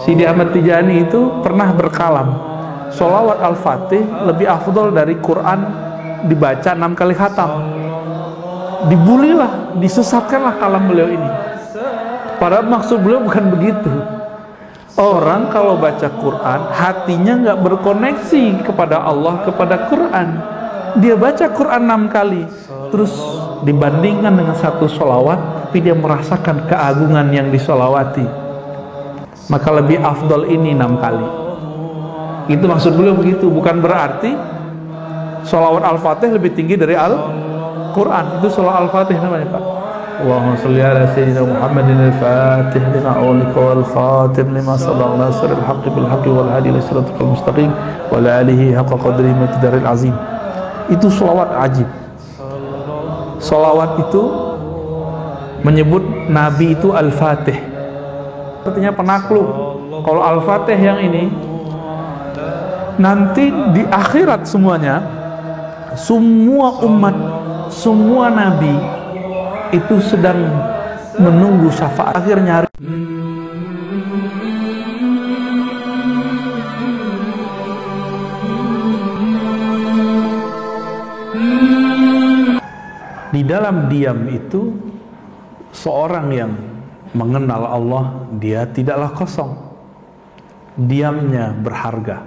Sidi Ahmad Tijani itu pernah berkalam, sholawat Al-Fatih lebih afdol dari Quran dibaca 6 kali khatam. Dibulilah, disesatkanlah kalam beliau ini. Padahal maksud beliau bukan begitu. Orang kalau baca Quran, hatinya nggak berkoneksi kepada Allah, kepada Quran. Dia baca Quran 6 kali, terus dibandingkan dengan satu sholawat, tapi dia merasakan keagungan yang disolawati. Maka lebih afdol ini 6 kali. Itu maksud beliau begitu. Bukan berarti sholawat Al-Fatih lebih tinggi dari Al-Quran. Itu sholawat Al-Fatih namanya, Pak. Allahumma salli ala sayyidina Muhammadin al-Fatih lima ulika wal khatim lima sabaq nasiril haqqi bil haqqi wal hadi ila siratal mustaqim wa ala alihi haqqa qadrihi miqdaril azim. Itu sholawat ajib. Sholawat itu menyebut Nabi itu Al-Fatih, artinya penakluk. Kalau Al-Fatih yang ini, nanti di akhirat semuanya, semua umat, semua nabi itu sedang menunggu syafaat akhir nyari. Di dalam diam itu, seorang yang mengenal Allah, dia tidaklah kosong. Diamnya berharga.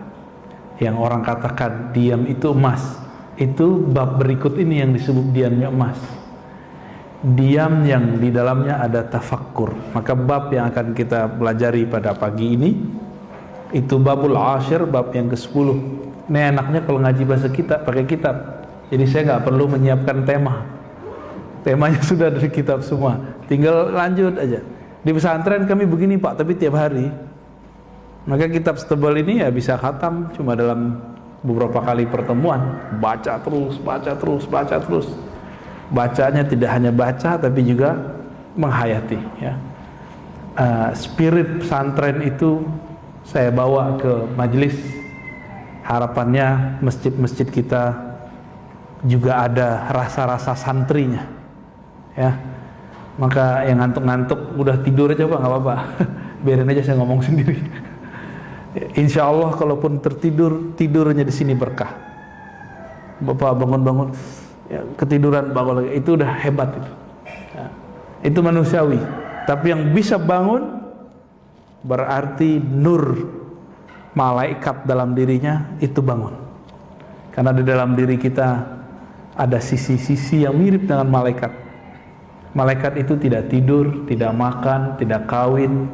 Yang orang katakan diam itu emas. Itu bab berikut ini yang disebut diamnya emas. Diam yang di dalamnya ada tafakkur. Maka bab yang akan kita pelajari pada pagi ini, itu babul ashir, bab yang ke-10. Ini enaknya kalau ngaji bahasa kita pakai kitab. Jadi saya nggak perlu menyiapkan tema. Temanya sudah dari kitab semua. Tinggal lanjut aja. Di pesantren kami begini, Pak, tapi tiap hari. Maka kitab setebal ini ya bisa khatam cuma dalam beberapa kali pertemuan. Baca terus, baca terus, baca terus. Bacanya tidak hanya baca tapi juga menghayati, ya. Spirit pesantren itu saya bawa ke majelis. Harapannya masjid-masjid kita juga ada rasa-rasa santrinya, ya. Maka yang ngantuk-ngantuk udah tidur aja, Pak, nggak apa-apa. Biarin aja saya ngomong sendiri. Insya Allah kalaupun tertidur, tidurnya di sini berkah. Bapak bangun-bangun, ya, ketiduran bangun lagi, itu udah hebat itu. Ya, itu manusiawi. Tapi yang bisa bangun berarti nur malaikat dalam dirinya itu bangun. Karena di dalam diri kita ada sisi-sisi yang mirip dengan malaikat. Malaikat itu tidak tidur, tidak makan, tidak kawin.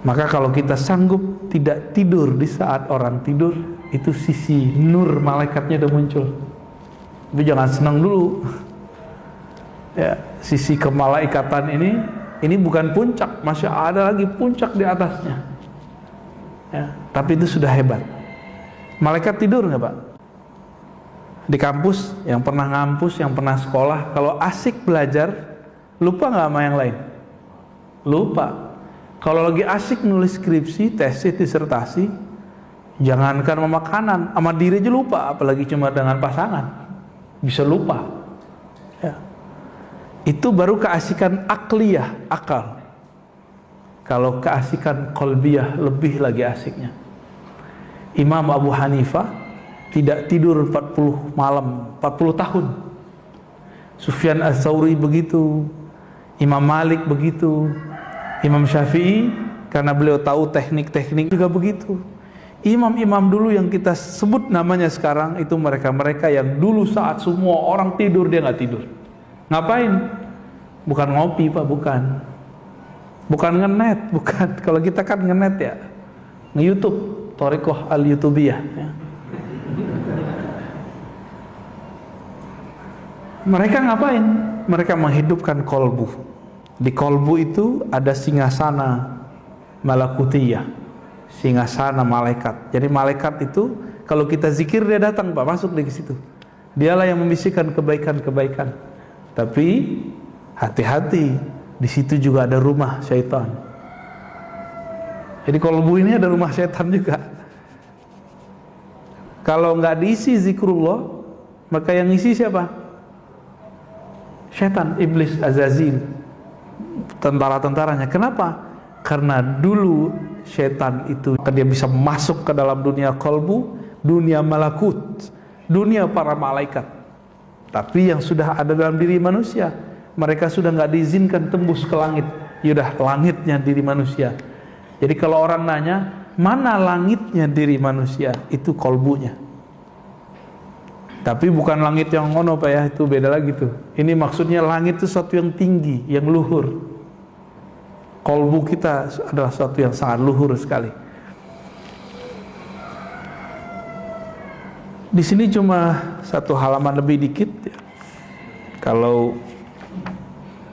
Maka kalau kita sanggup tidak tidur di saat orang tidur, itu sisi nur malaikatnya udah muncul. Tapi jangan senang dulu. Ya, sisi kemalaikatan ini bukan puncak, masih ada lagi puncak di atasnya. Ya, tapi itu sudah hebat. Malaikat tidur nggak, Pak? Di kampus, yang pernah ngampus, yang pernah sekolah, kalau asik belajar, lupa nggak sama yang lain? Lupa. Kalau lagi asik nulis skripsi, tesis, disertasi, jangankan sama makanan, sama diri aja lupa, apalagi cuma dengan pasangan. Bisa lupa. Ya. Itu baru keasikan akliyah, akal. Kalau keasikan qalbiyah, lebih lagi asiknya. Imam Abu Hanifah tidak tidur 40 malam, 40 tahun. Sufyan Az-Tsauri begitu, Imam Malik begitu, Imam Syafi'i karena beliau tahu teknik-teknik juga begitu. Imam-imam dulu yang kita sebut namanya sekarang itu mereka-mereka yang dulu saat semua orang tidur dia nggak tidur. Ngapain? Bukan ngopi, Pak, bukan. Bukan ngenet, bukan. Kalau kita kan ngenet ya, nge-YouTube, Thariqah al-Youtubiyah. Ya. Mereka ngapain? Mereka menghidupkan kolbu. Di kolbu itu ada singgasana malakutiyah, singgasana malaikat. Jadi malaikat itu kalau kita zikir dia datang, Pak, masuk di situ. Dialah yang membisikkan kebaikan-kebaikan. Tapi hati-hati, di situ juga ada rumah syaitan. Jadi kolbu ini ada rumah syaitan juga. Kalau nggak diisi zikrullah, maka yang isi siapa? Syaitan, iblis, Azazil, tentara-tentaranya. Kenapa? Karena dulu setan itu dia bisa masuk ke dalam dunia kolbu, dunia malakut, dunia para malaikat. Tapi yang sudah ada dalam diri manusia, mereka sudah nggak diizinkan tembus ke langit. Yaudah, langitnya diri manusia. Jadi kalau orang nanya, mana langitnya diri manusia? Itu kolbunya. Tapi bukan langit yang ngono Pak ya, itu beda lagi tuh. Ini maksudnya langit itu sesuatu yang tinggi, yang luhur. Kolbu kita adalah sesuatu yang sangat luhur sekali. Di sini cuma satu halaman lebih dikit ya. Kalau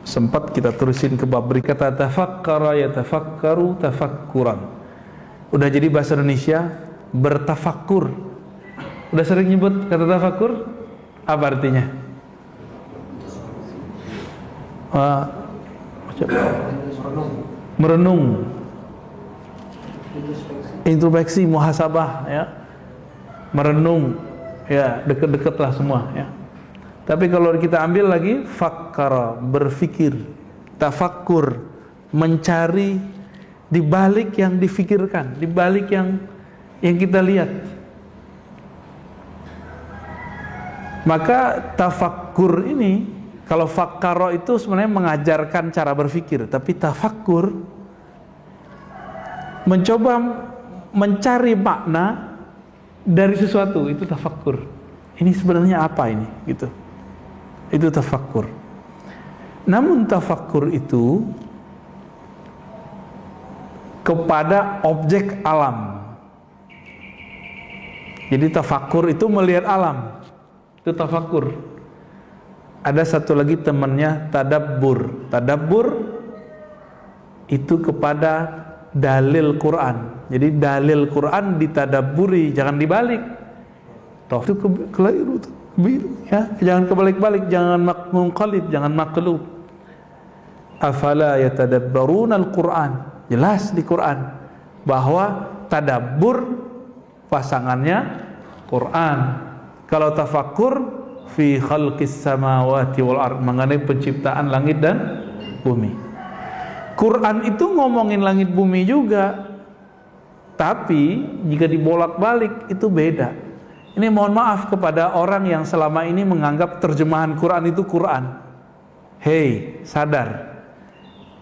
sempat kita terusin ke bab berikata tafakkara yatafakkaru tafakkuran. Udah jadi bahasa Indonesia bertafakkur. Udah sering nyebut kata tafakkur? Apa artinya? Merenung, introspeksi, muhasabah ya, merenung ya, deket-deket lah semua ya. Tapi kalau kita ambil lagi fakkara, berfikir, tafakkur, mencari di balik yang difikirkan, di balik yang kita lihat. Maka tafakkur ini, kalau fakkara itu sebenarnya mengajarkan cara berpikir, tapi tafakkur mencoba mencari makna dari sesuatu, itu tafakkur. Ini sebenarnya apa ini? Gitu. Itu tafakkur. Namun tafakkur itu kepada objek alam. Jadi tafakkur itu melihat alam. Itu tafakkur. Ada satu lagi temannya tadabbur. Tadabbur itu kepada dalil Quran. Jadi dalil Quran ditadabburi, jangan dibalik. Toh itu keliru ya, jangan kebalik-balik, jangan munqalib, jangan maqlub. Afala yatadabbaruna al-Quran. Jelas di Quran bahwa tadabbur pasangannya Quran. Kalau tafakkur fi khalqis samawati wal ard, mengenai penciptaan langit dan bumi. Quran itu ngomongin langit bumi juga, tapi jika dibolak-balik itu beda. Ini mohon maaf kepada orang yang selama ini menganggap terjemahan Quran itu Quran. Hei, sadar.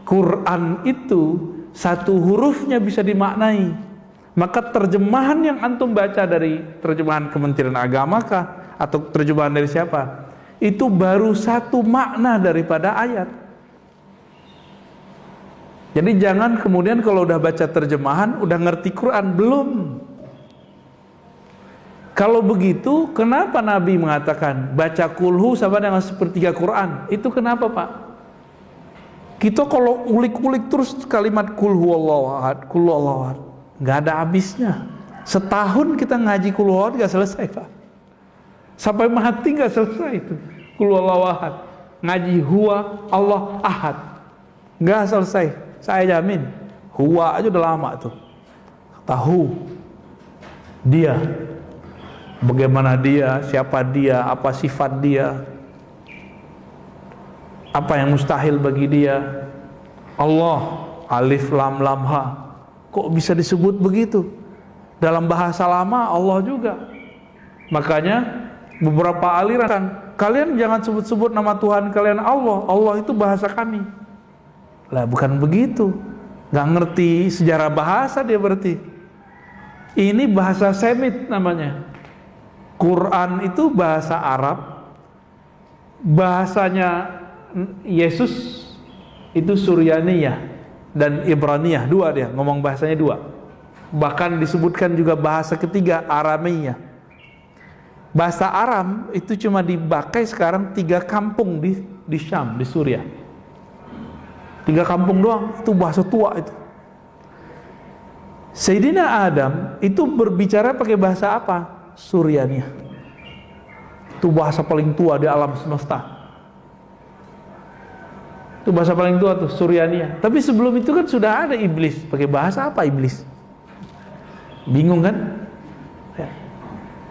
Quran itu satu hurufnya bisa dimaknai. Maka terjemahan yang antum baca dari terjemahan Kementerian Agama kah, atau terjemahan dari siapa, itu baru satu makna daripada ayat. Jadi jangan kemudian kalau udah baca terjemahan udah ngerti Quran, belum. Kalau begitu kenapa Nabi mengatakan baca kulhu sama dengan sepertiga Quran? Itu kenapa Pak? Kita kalau ulik-ulik terus kalimat kulhu Allahu ahad, kulhu Allahu ahad, nggak ada habisnya. Setahun kita ngaji kulhu Allahu ahad nggak selesai Pak. Sampai mati nggak selesai itu kulhu Allahu ahad. Ngaji huwa Allah ahad nggak selesai. Saya jamin huwa aja udah lama tuh. Tahu dia, bagaimana dia, siapa dia, apa sifat dia, apa yang mustahil bagi dia. Allah, alif lam lam ha, kok bisa disebut begitu? Dalam bahasa lama Allah juga. Makanya beberapa aliran, kalian jangan sebut-sebut nama Tuhan kalian Allah. Allah itu bahasa kami. Lah bukan begitu. Gak ngerti sejarah bahasa dia berarti. Ini bahasa Semit namanya. Quran itu bahasa Arab. Bahasanya Yesus itu Suryaniyah dan Ibraniyah, dua dia, ngomong bahasanya dua. Bahkan disebutkan juga bahasa ketiga Aramiyah. Bahasa Aram itu cuma dipakai sekarang 3 kampung di Syam, di Suriah. 3 kampung doang, itu bahasa tua itu. Sayyidina Adam itu berbicara pakai bahasa apa? Suryaniyah. Itu bahasa paling tua di alam semesta. Itu bahasa paling tua tuh, Suryaniyah. Tapi sebelum itu kan sudah ada iblis. Pakai bahasa apa iblis? Bingung kan? Ya.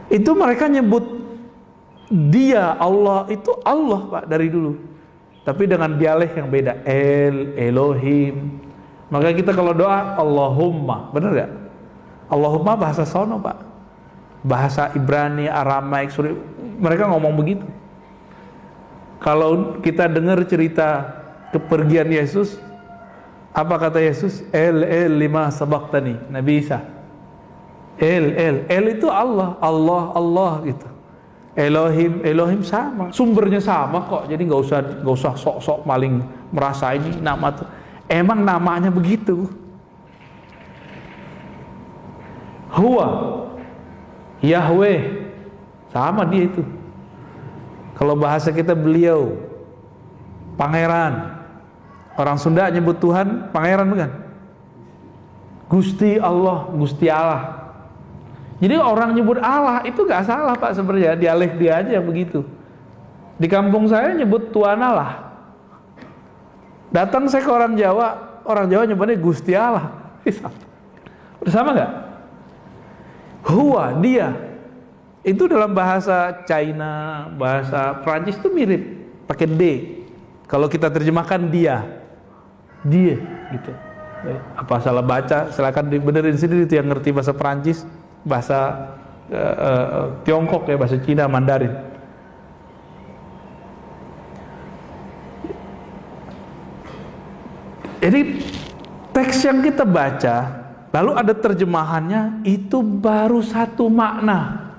Itu mereka nyebut dia Allah, itu Allah Pak dari dulu. Tapi dengan dialek yang beda. Elohim, Maka kita kalau doa Allahumma, benar gak? Allahumma bahasa sono Pak, bahasa Ibrani, Aramaik, Suri, mereka ngomong begitu. Kalau kita dengar cerita kepergian Yesus, apa kata Yesus? El lima sabaktani, Nabi Isa. El itu Allah, Allah gitu. Elohim sama, sumbernya sama kok. Jadi nggak usah sok-sok maling merasa ini nama tuh. Emang namanya begitu. Huwa, Yahweh, sama dia itu. Kalau bahasa kita beliau, pangeran. Orang Sunda nyebut Tuhan pangeran bukan? Gusti Allah, Gusti Allah. Jadi orang nyebut Allah itu gak salah Pak sebenarnya, dialek dia aja begitu. Di kampung saya nyebut Tuan Allah. Datang saya ke orang Jawa nyebutnya Gusti Allah. Bersama gak? Huwa, dia. Itu dalam bahasa China, bahasa Prancis itu mirip, pakai D. Kalau kita terjemahkan dia gitu. Apa salah baca? Silakan dibenerin sendiri itu yang ngerti bahasa Prancis, bahasa Tiongkok ya, bahasa Cina, Mandarin. Jadi teks yang kita baca lalu ada terjemahannya, itu baru satu makna.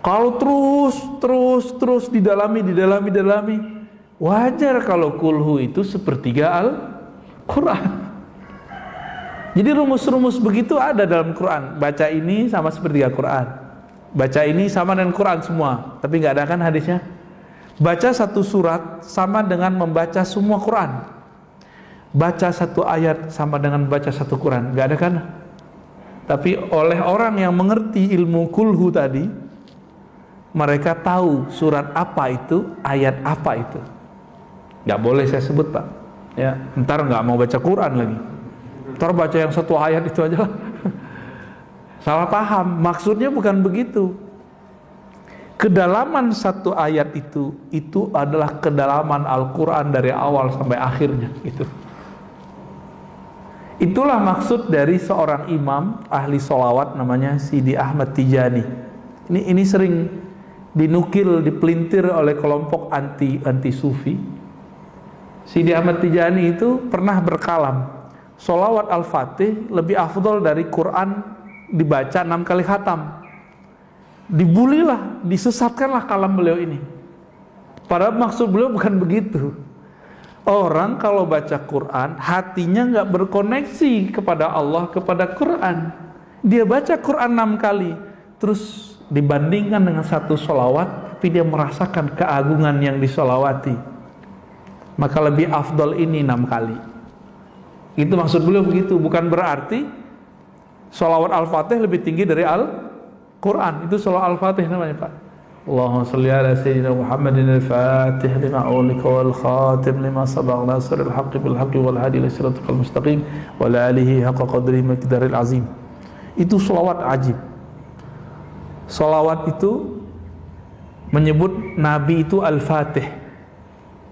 Kalau terus didalami, wajar kalau kulhu itu sepertiga Al-Quran. Jadi rumus-rumus begitu ada dalam Quran. Baca ini sama sepertiga Quran, baca ini sama dengan Quran semua. Tapi nggak ada kan hadisnya? Baca satu surat sama dengan membaca semua Quran. Baca satu ayat sama dengan baca satu Quran. Nggak ada kan? Tapi oleh orang yang mengerti ilmu kulhu tadi, mereka tahu surat apa itu, ayat apa itu. Nggak boleh saya sebut Pak, ya, ntar nggak mau baca Quran lagi, ntar baca yang satu ayat itu aja lah. Salah paham, maksudnya bukan begitu. Kedalaman satu ayat itu adalah kedalaman Al-Quran dari awal sampai akhirnya gitu. Itulah maksud dari seorang imam ahli sholawat namanya Sidi Ahmad Tijani. Ini sering dinukil, dipelintir oleh kelompok anti sufi. Sidi Ahmad Tijani itu pernah berkalam, sholawat Al-Fatih lebih afdol dari Quran dibaca 6 kali khatam. Dibulilah, disesatkanlah kalam beliau ini. Padahal maksud beliau bukan begitu. Orang kalau baca Quran, hatinya nggak berkoneksi kepada Allah, kepada Quran. Dia baca Quran 6 kali, terus dibandingkan dengan satu sholawat, tapi dia merasakan keagungan yang disolawati. Maka lebih afdol ini 6 kali. Itu maksud beliau begitu. Bukan berarti sholawat Al-Fatih lebih tinggi dari Al-Quran. Itu sholawat Al-Fatih namanya Pak. Allahumma salli ala sayyidina Muhammadin al-Fatih lima ulika wal khatim lima sabaq nasril haqqi bil haqqi wal hadi ila siratal mustaqim wa la alihi haqqa qadrihi miqdaril azim. Itu sholawat ajib. Sholawat itu menyebut Nabi itu Al-Fatih,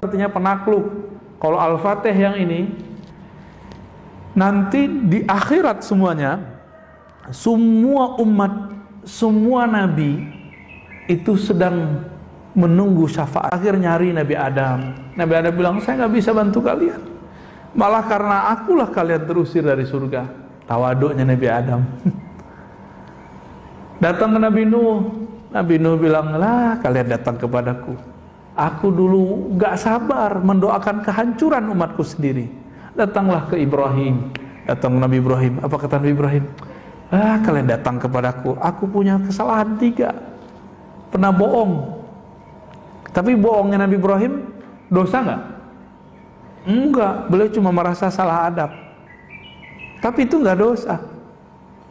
artinya penakluk. Kalau Al-Fatih yang ini nanti di akhirat semuanya, semua umat, semua nabi itu sedang menunggu syafaat. Akhir nyari Nabi Adam. Nabi Adam bilang, saya nggak bisa bantu kalian, malah karena akulah kalian terusir dari surga. Tawaduknya Nabi Adam. Datang ke Nabi Nuh. Nabi Nuh bilang, lah kalian datang kepadaku, aku dulu nggak sabar mendoakan kehancuran umatku sendiri. Datanglah ke Ibrahim. Datang Nabi Ibrahim. Apa kata Nabi Ibrahim? Kalian datang kepadaku, aku punya kesalahan 3. Pernah bohong. Tapi bohongnya Nabi Ibrahim dosa nggak? Enggak, beliau cuma merasa salah adab. Tapi itu nggak dosa,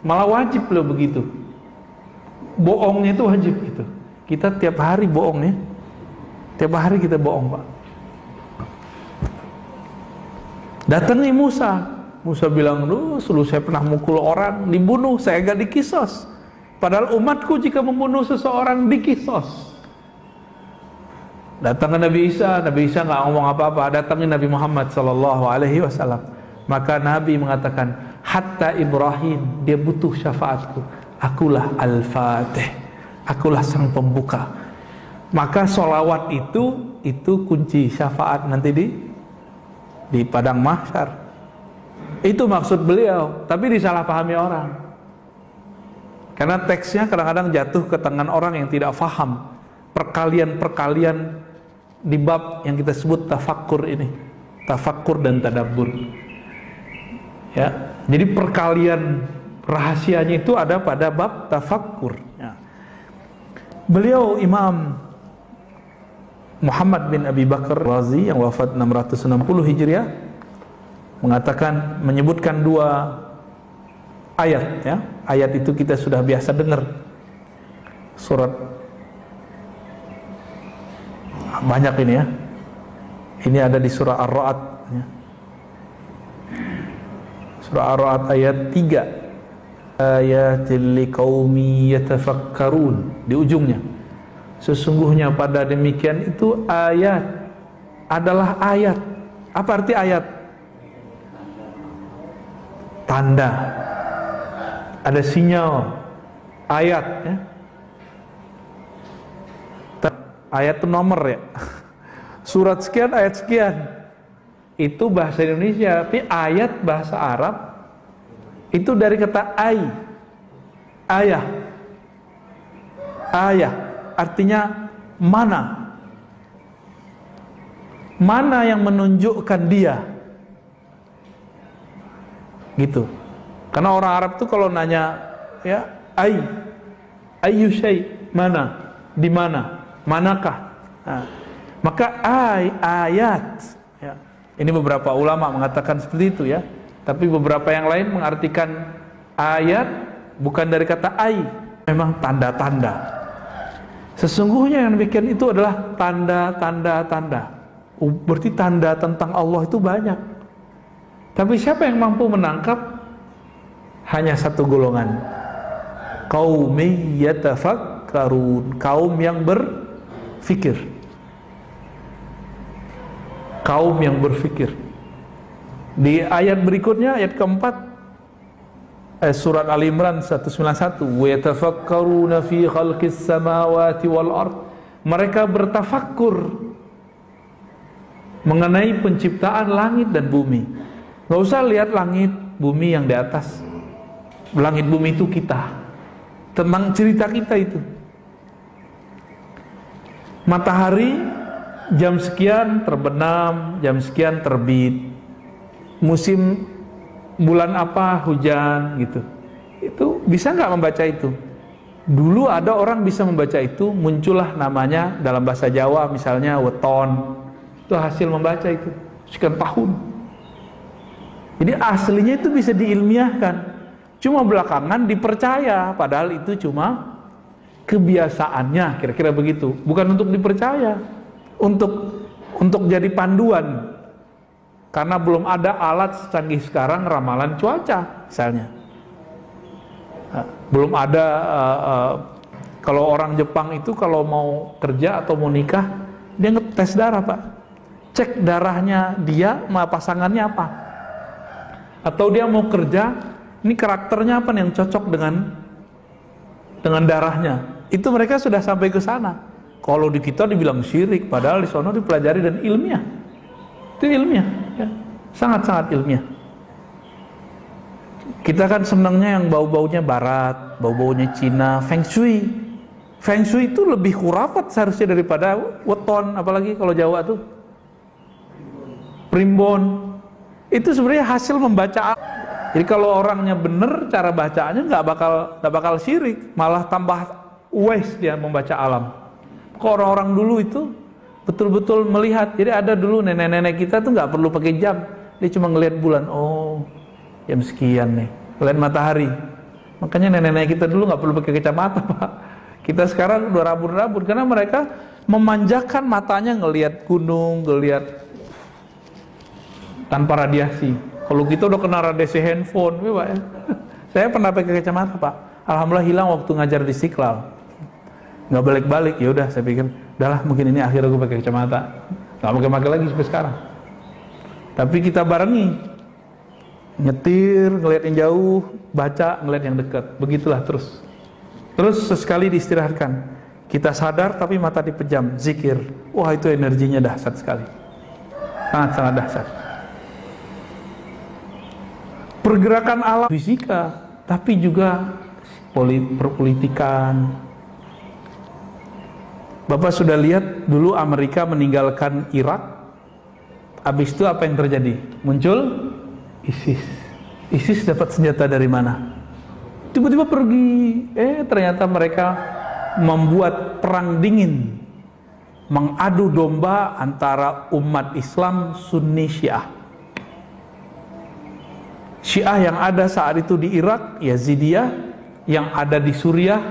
malah wajib beliau begitu. Bohongnya itu wajib gitu. Kita tiap hari bohong ya. Tiap hari kita bohong Pak. Datangi Musa. Musa bilang, dulu saya pernah mukul orang, dibunuh, saya gak dikisos. Padahal umatku jika membunuh seseorang dikisos. Datang ke Nabi Isa. Nabi Isa nggak ngomong apa-apa. Datangnya Nabi Muhammad SAW. Maka Nabi mengatakan, hatta Ibrahim, dia butuh syafaatku. Akulah Al-Fatih, akulah sang pembuka. Maka sholawat itu kunci syafaat nanti di padang mahsyar. Itu maksud beliau, tapi disalahpahami orang. Karena teksnya kadang-kadang jatuh ke tangan orang yang tidak faham perkalian-perkalian di bab yang kita sebut tafakkur ini, tafakkur dan tadabbur. Ya, jadi perkalian rahasianya itu ada pada bab tafakkur. Ya. Beliau Imam Muhammad bin Abi Bakar Razi yang wafat 660 Hijriah mengatakan, menyebutkan dua ayat, ya. Ayat itu kita sudah biasa dengar. Surat banyak ini ya. Ini ada di surah Ar-Ra'd ya. Surah Ar-Ra'd ayat 3. Ayatil liqaumi yatafakkarun, di ujungnya. Sesungguhnya pada demikian itu ayat adalah ayat. Apa arti ayat? Tanda. Ada sinyal. Ayat ya. Ayat itu nomor ya. Surat sekian, ayat sekian. Itu bahasa Indonesia, tapi ayat bahasa Arab itu dari kata ayah. Ayah artinya mana. Mana yang menunjukkan dia. Gitu. Karena orang Arab tuh kalau nanya ya, ayu syai, mana, di mana, manakah. Nah, maka ayat ya. Ini beberapa ulama mengatakan seperti itu ya. Tapi beberapa yang lain mengartikan ayat bukan dari kata memang tanda-tanda. Sesungguhnya yang demikian itu adalah tanda-tanda. Berarti tanda tentang Allah itu banyak. Tapi siapa yang mampu menangkap? Hanya satu golongan. Qaumi yatafakkarun, kaum yang berfikir. Kaum yang berfikir. Di ayat berikutnya, ayat keempat, surat Al Imran 191, wa yatafakkaruna fi khalqis samawati wal ard. Mereka bertafakkur mengenai penciptaan langit dan bumi. Gak usah lihat langit bumi yang di atas. Langit bumi itu kita, tentang cerita kita itu. Matahari jam sekian terbenam, jam sekian terbit. Musim bulan apa hujan gitu. Itu bisa nggak membaca itu? Dulu ada orang bisa membaca itu, muncullah namanya dalam bahasa Jawa misalnya weton. Itu hasil membaca itu sekian tahun. Jadi aslinya itu bisa diilmiahkan. Cuma belakangan dipercaya, padahal itu cuma kebiasaannya, kira-kira begitu. Bukan untuk dipercaya, untuk jadi panduan. Karena belum ada alat secanggih sekarang ramalan cuaca, misalnya. Belum ada. Kalau orang Jepang itu kalau mau kerja atau mau nikah, dia ngetes darah, Pak. Cek darahnya dia sama pasangannya apa. Atau dia mau kerja, ini karakternya apa nih yang cocok dengan darahnya. Itu mereka sudah sampai ke sana. Kalau di kita dibilang syirik, padahal di sana dipelajari dan ilmiah. Itu ilmiah, ya. Sangat-sangat ilmiah. Kita kan senangnya yang bau-baunya barat, bau-baunya Cina, Feng Shui. Feng Shui itu lebih khurafat seharusnya daripada weton, apalagi kalau Jawa tuh. Primbon. Itu sebenarnya hasil membaca. Jadi kalau orangnya benar cara bacaannya nggak bakal syirik, malah tambah wise dia membaca alam. Kok orang-orang dulu itu betul-betul melihat. Jadi ada dulu nenek-nenek kita tuh nggak perlu pakai jam, dia cuma ngelihat bulan. Oh, jam sekian nih, ngelihat matahari. Makanya nenek-nenek kita dulu nggak perlu pakai kacamata, Pak. Kita sekarang udah rabun-rabun karena mereka memanjakan matanya ngelihat gunung, ngelihat tanpa radiasi. Kalau kita udah kena radiasi handphone, Pak ya. Saya pernah pakai kacamata, Pak. Alhamdulillah hilang waktu ngajar di Istiqlal. Nggak balik-balik, ya udah saya pikir, udahlah mungkin ini akhir aku pakai kacamata. Nggak pakai lagi sampai sekarang. Tapi kita barengi. Nyetir, ngelihat yang jauh, baca, ngelihat yang dekat. Begitulah terus. Terus sesekali diistirahatkan. Kita sadar tapi mata dipejam, zikir. Wah, itu energinya dahsyat sekali. Sangat-sangat dahsyat. Pergerakan alam fisika, tapi juga perpolitikan. Bapak sudah lihat dulu Amerika meninggalkan Irak. Habis itu apa yang terjadi? Muncul ISIS. ISIS dapat senjata dari mana? Tiba-tiba pergi. Ternyata mereka membuat perang dingin, mengadu domba antara umat Islam Sunni Syiah. Syiah yang ada saat itu di Irak, Yazidiyah, yang ada di Suriah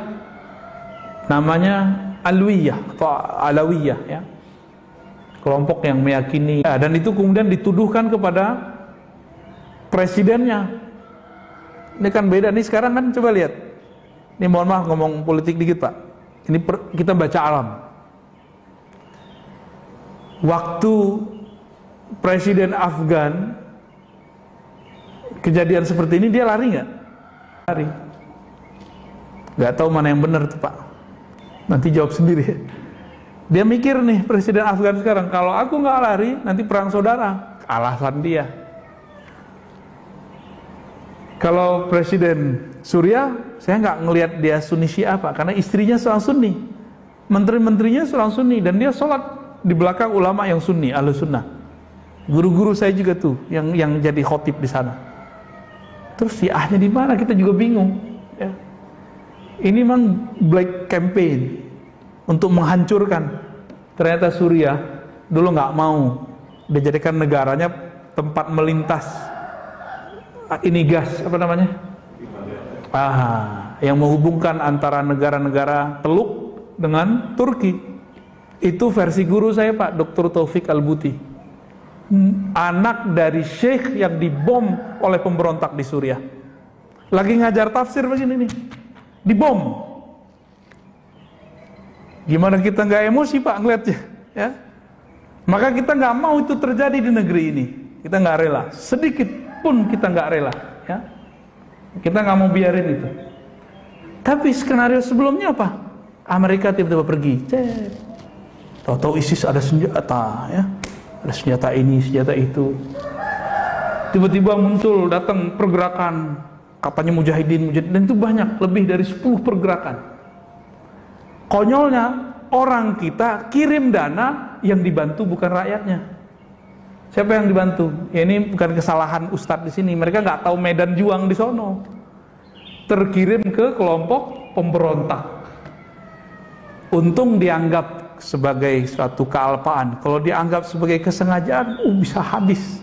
namanya Alawiyah atau Alawiyah, ya. Kelompok yang meyakini, dan itu kemudian dituduhkan kepada presidennya. Ini kan beda nih sekarang kan, coba lihat. Ini mohon maaf ngomong politik dikit Pak. Ini kita baca alam. Waktu presiden Afgan kejadian seperti ini, dia lari nggak? Lari. Nggak tahu mana yang benar tuh Pak. Nanti jawab sendiri. Dia mikir nih presiden Afgan sekarang, kalau aku nggak lari nanti perang saudara. Alasan dia. Kalau presiden Suriah, saya nggak ngelihat dia Sunni Syiah Pak, karena istrinya seorang Sunni, menteri-menterinya seorang Sunni, dan dia sholat di belakang ulama yang Sunni, Ahlus Sunnah. Guru-guru saya juga tuh yang jadi khotib di sana. Terus Syiahnya di mana? Kita juga bingung. Ya. Ini memang black campaign untuk menghancurkan. Ternyata Suriah dulu nggak mau dijadikan negaranya tempat melintas ini gas, apa namanya? Yang menghubungkan antara negara-negara Teluk dengan Turki. Itu versi guru saya Pak, Dr. Taufik Al-Buti. Anak dari syekh yang dibom oleh pemberontak di Suriah. Lagi ngajar tafsir begini nih, dibom. Gimana kita nggak emosi Pak ngeliatnya, ya? Maka kita nggak mau itu terjadi di negeri ini. Kita nggak rela, sedikit pun kita nggak rela, ya. Kita nggak mau biarin itu. Tapi skenario sebelumnya apa? Amerika tiba-tiba pergi, tahu-tahu ISIS ada senjata, ya, ada senjata ini, senjata itu. Tiba-tiba muncul, datang pergerakan, katanya mujahidin, dan itu banyak, lebih dari 10 pergerakan. Konyolnya, orang kita kirim dana yang dibantu bukan rakyatnya. Siapa yang dibantu? Ya, ini bukan kesalahan Ustadz di sini. Mereka nggak tahu medan juang di sono. Terkirim ke kelompok pemberontak. Untung dianggap sebagai suatu kealpaan. Kalau dianggap sebagai kesengajaan, bisa habis.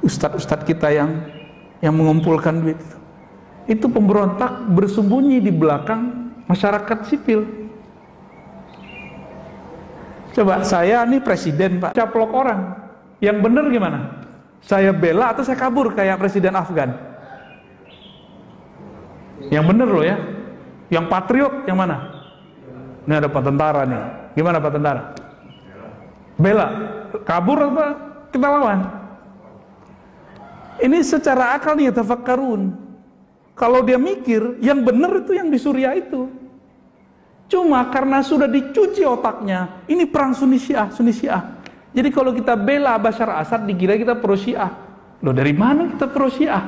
Ustadz-ustadz kita yang mengumpulkan duit itu. Itu pemberontak bersembunyi di belakang masyarakat sipil. Coba saya nih presiden Pak, caplok orang. Yang benar gimana? Saya bela atau saya kabur kayak presiden Afgan? Yang benar loh ya. Yang patriot yang mana? Ini ada Pak Tentara nih. Gimana Pak Tentara? Bela. Kabur apa kita lawan? Ini secara akal nih tafakkarun. Kalau dia mikir, yang benar itu yang di Suriah itu. Cuma karena sudah dicuci otaknya, ini perang Sunni Syiah, Sunni Syiah. Jadi kalau kita bela Bashar Assad, dikira kita pro Syiah. Loh, dari mana kita pro Syiah?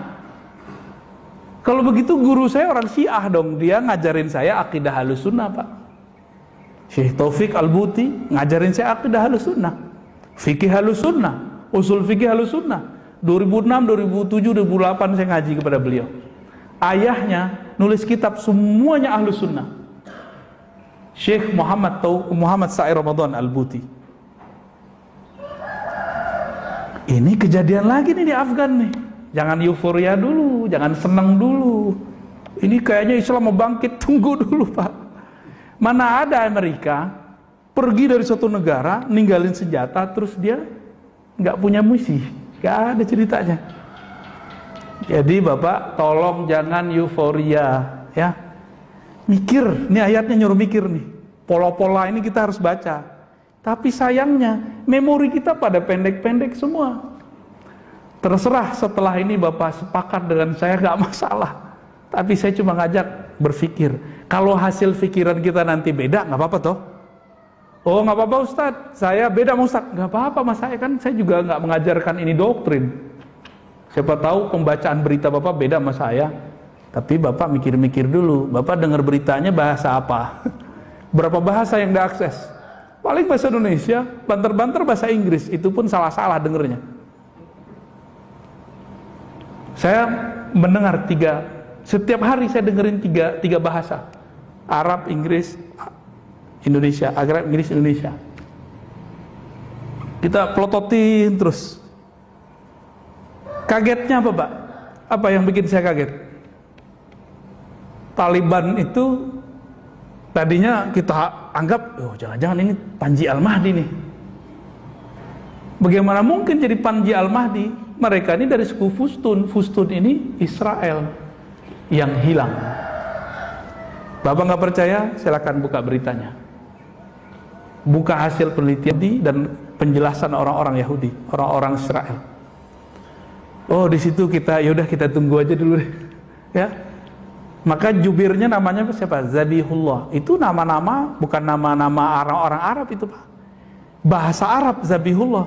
Kalau begitu guru saya orang Syiah dong. Dia ngajarin saya akidah Ahlus Sunnah Pak. Syekh Taufik Al-Buti ngajarin saya akidah Ahlus Sunnah, fikih Ahlus Sunnah, usul fikih Ahlus Sunnah. 2006, 2007, 2008 saya ngaji kepada beliau. Ayahnya nulis kitab semuanya Ahlus Sunnah. Syekh Muhammad Sa'i Ramadan Al-Buti. Ini kejadian lagi nih di Afgan nih. Jangan euforia dulu, jangan senang dulu. Ini kayaknya Islam mau bangkit, tunggu dulu Pak. Mana ada Amerika pergi dari suatu negara, ninggalin senjata, terus dia nggak punya misi. Nggak ada ceritanya. Jadi Bapak tolong jangan euforia, ya. Mikir, ini ayatnya nyuruh mikir nih. Pola-pola ini kita harus baca. Tapi sayangnya memori kita pada pendek-pendek semua. Terserah setelah ini Bapak sepakat dengan saya, nggak masalah. Tapi saya cuma ngajak berpikir. Kalau hasil pikiran kita nanti beda, nggak apa-apa toh. Oh nggak apa-apa Ustadz, saya beda sama Ustadz. Nggak apa-apa mas, saya juga nggak mengajarkan ini doktrin. Siapa tahu pembacaan berita Bapak beda sama saya. Tapi Bapak mikir-mikir dulu, Bapak dengar beritanya bahasa apa? Berapa bahasa yang diakses? Paling bahasa Indonesia, banter-banter bahasa Inggris, itu pun salah-salah dengernya. Saya mendengar setiap hari saya dengerin tiga bahasa. Arab, Inggris, Indonesia, Arab, Inggris, Indonesia. Kita pelototin terus. Kagetnya apa Pak? Apa yang bikin saya kaget? Taliban itu tadinya kita anggap, oh jangan-jangan ini Panji Al-Mahdi nih. Bagaimana mungkin jadi Panji Al-Mahdi? Mereka ini dari suku Fustun. Fustun ini Israel yang hilang. Bapak nggak percaya? Silakan buka beritanya. Buka hasil penelitian dan penjelasan orang-orang Yahudi, orang-orang Israel. Oh di situ yaudah kita tunggu aja dulu deh. Ya. Maka jubirnya namanya siapa? Zabihullah. Itu nama-nama, bukan nama-nama orang-orang Arab itu Pak. Bahasa Arab Zabihullah.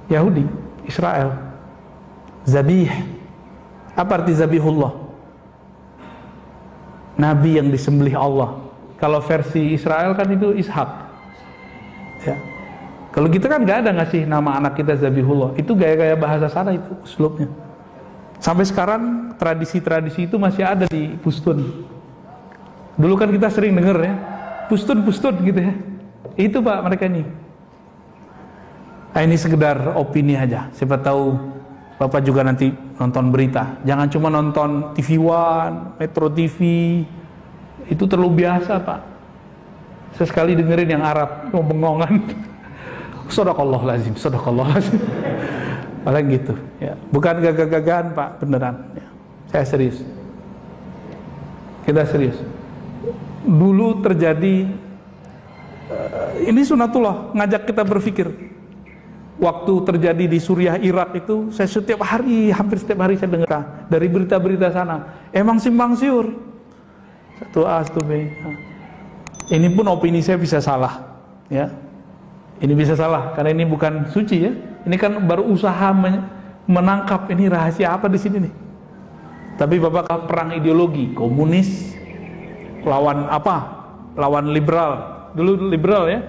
Yahudi, Israel. Zabih. Apa arti Zabihullah? Nabi yang disembelih Allah. Kalau versi Israel kan itu Ishak. Ya. Kalau kita kan nggak ada ngasih nama anak kita Zabihullah. Itu gaya-gaya bahasa sana itu uslubnya. Sampai sekarang tradisi-tradisi itu masih ada di Pustun. Dulu kan kita sering dengar ya, Pustun gitu ya. Itu Pak mereka ini. Nah, ini sekedar opini aja. Siapa tahu Bapak juga nanti nonton berita. Jangan cuma nonton TV One, Metro TV. Itu terlalu biasa Pak. Sesekali dengerin yang Arab, ngomong-ngomongan. Sadaqallahul azim. Paling gitu ya. Bukan gagah-gagahan Pak, beneran ya. Saya serius. Kita serius. Dulu terjadi ini sunatullah, ngajak kita berpikir. Waktu terjadi di Suriah, Irak itu, saya hampir setiap hari saya dengar dari berita-berita sana. Emang simpang siur. Satu A, satu B. Ini pun opini saya bisa salah ya. Ini bisa salah karena ini bukan suci ya. Ini kan baru usaha menangkap ini rahasia apa di sini nih. Tapi Bapak perang ideologi, komunis lawan apa? Lawan liberal. Dulu liberal ya.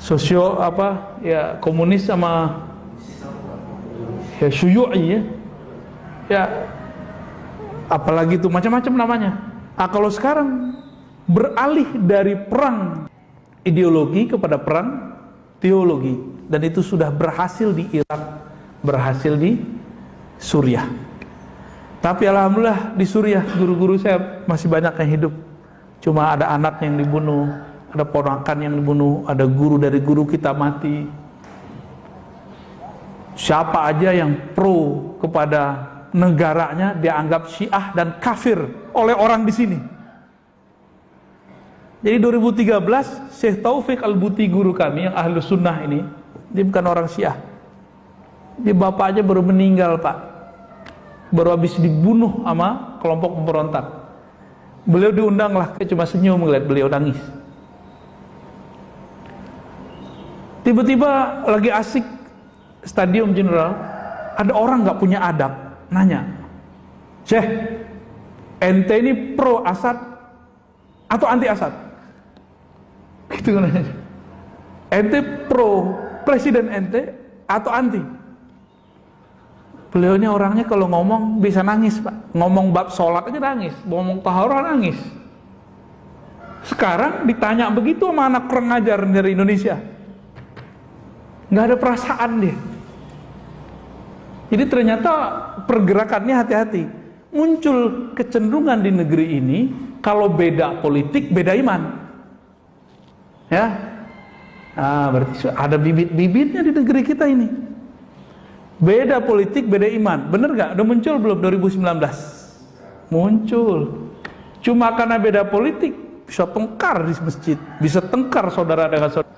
Sosio apa? Ya komunis sama ya syuyu'i ya. Ya apalagi itu macam-macam namanya. Ah kalau sekarang beralih dari perang ideologi kepada perang teologi, dan itu sudah berhasil di Irak, berhasil di Suriah. Tapi alhamdulillah di Suriah guru-guru saya masih banyak yang hidup. Cuma ada anak yang dibunuh, ada ponakan yang dibunuh, ada guru dari guru kita mati. Siapa aja yang pro kepada negaranya dianggap Syiah dan kafir oleh orang di sini. Jadi 2013 Syekh Taufik Al-Buti guru kami yang ahlu sunnah ini, dia bukan orang Syiah. Dia bapaknya baru meninggal Pak, baru habis dibunuh sama kelompok pemberontak. Beliau diundang lah, kayak cuma senyum melihat beliau nangis. Tiba-tiba lagi asik Stadium General, ada orang nggak punya adab nanya, Syekh, ente ini pro Asad atau anti Asad? Gitu kan, ente pro presiden ente atau anti? Beliau ini orangnya kalau ngomong bisa nangis Pak. Ngomong bab sholat aja nangis, ngomong taharah nangis. Sekarang ditanya begitu sama anak kurang ajar dari Indonesia, nggak ada perasaan dia. Jadi ternyata pergerakannya hati-hati. Muncul kecenderungan di negeri ini, kalau beda politik, beda iman. Ya, berarti ada bibit-bibitnya di negeri kita ini. Beda politik, beda iman. Bener gak? Udah muncul belum 2019? Muncul. Cuma karena beda politik bisa tengkar di masjid, bisa tengkar saudara dengan saudara.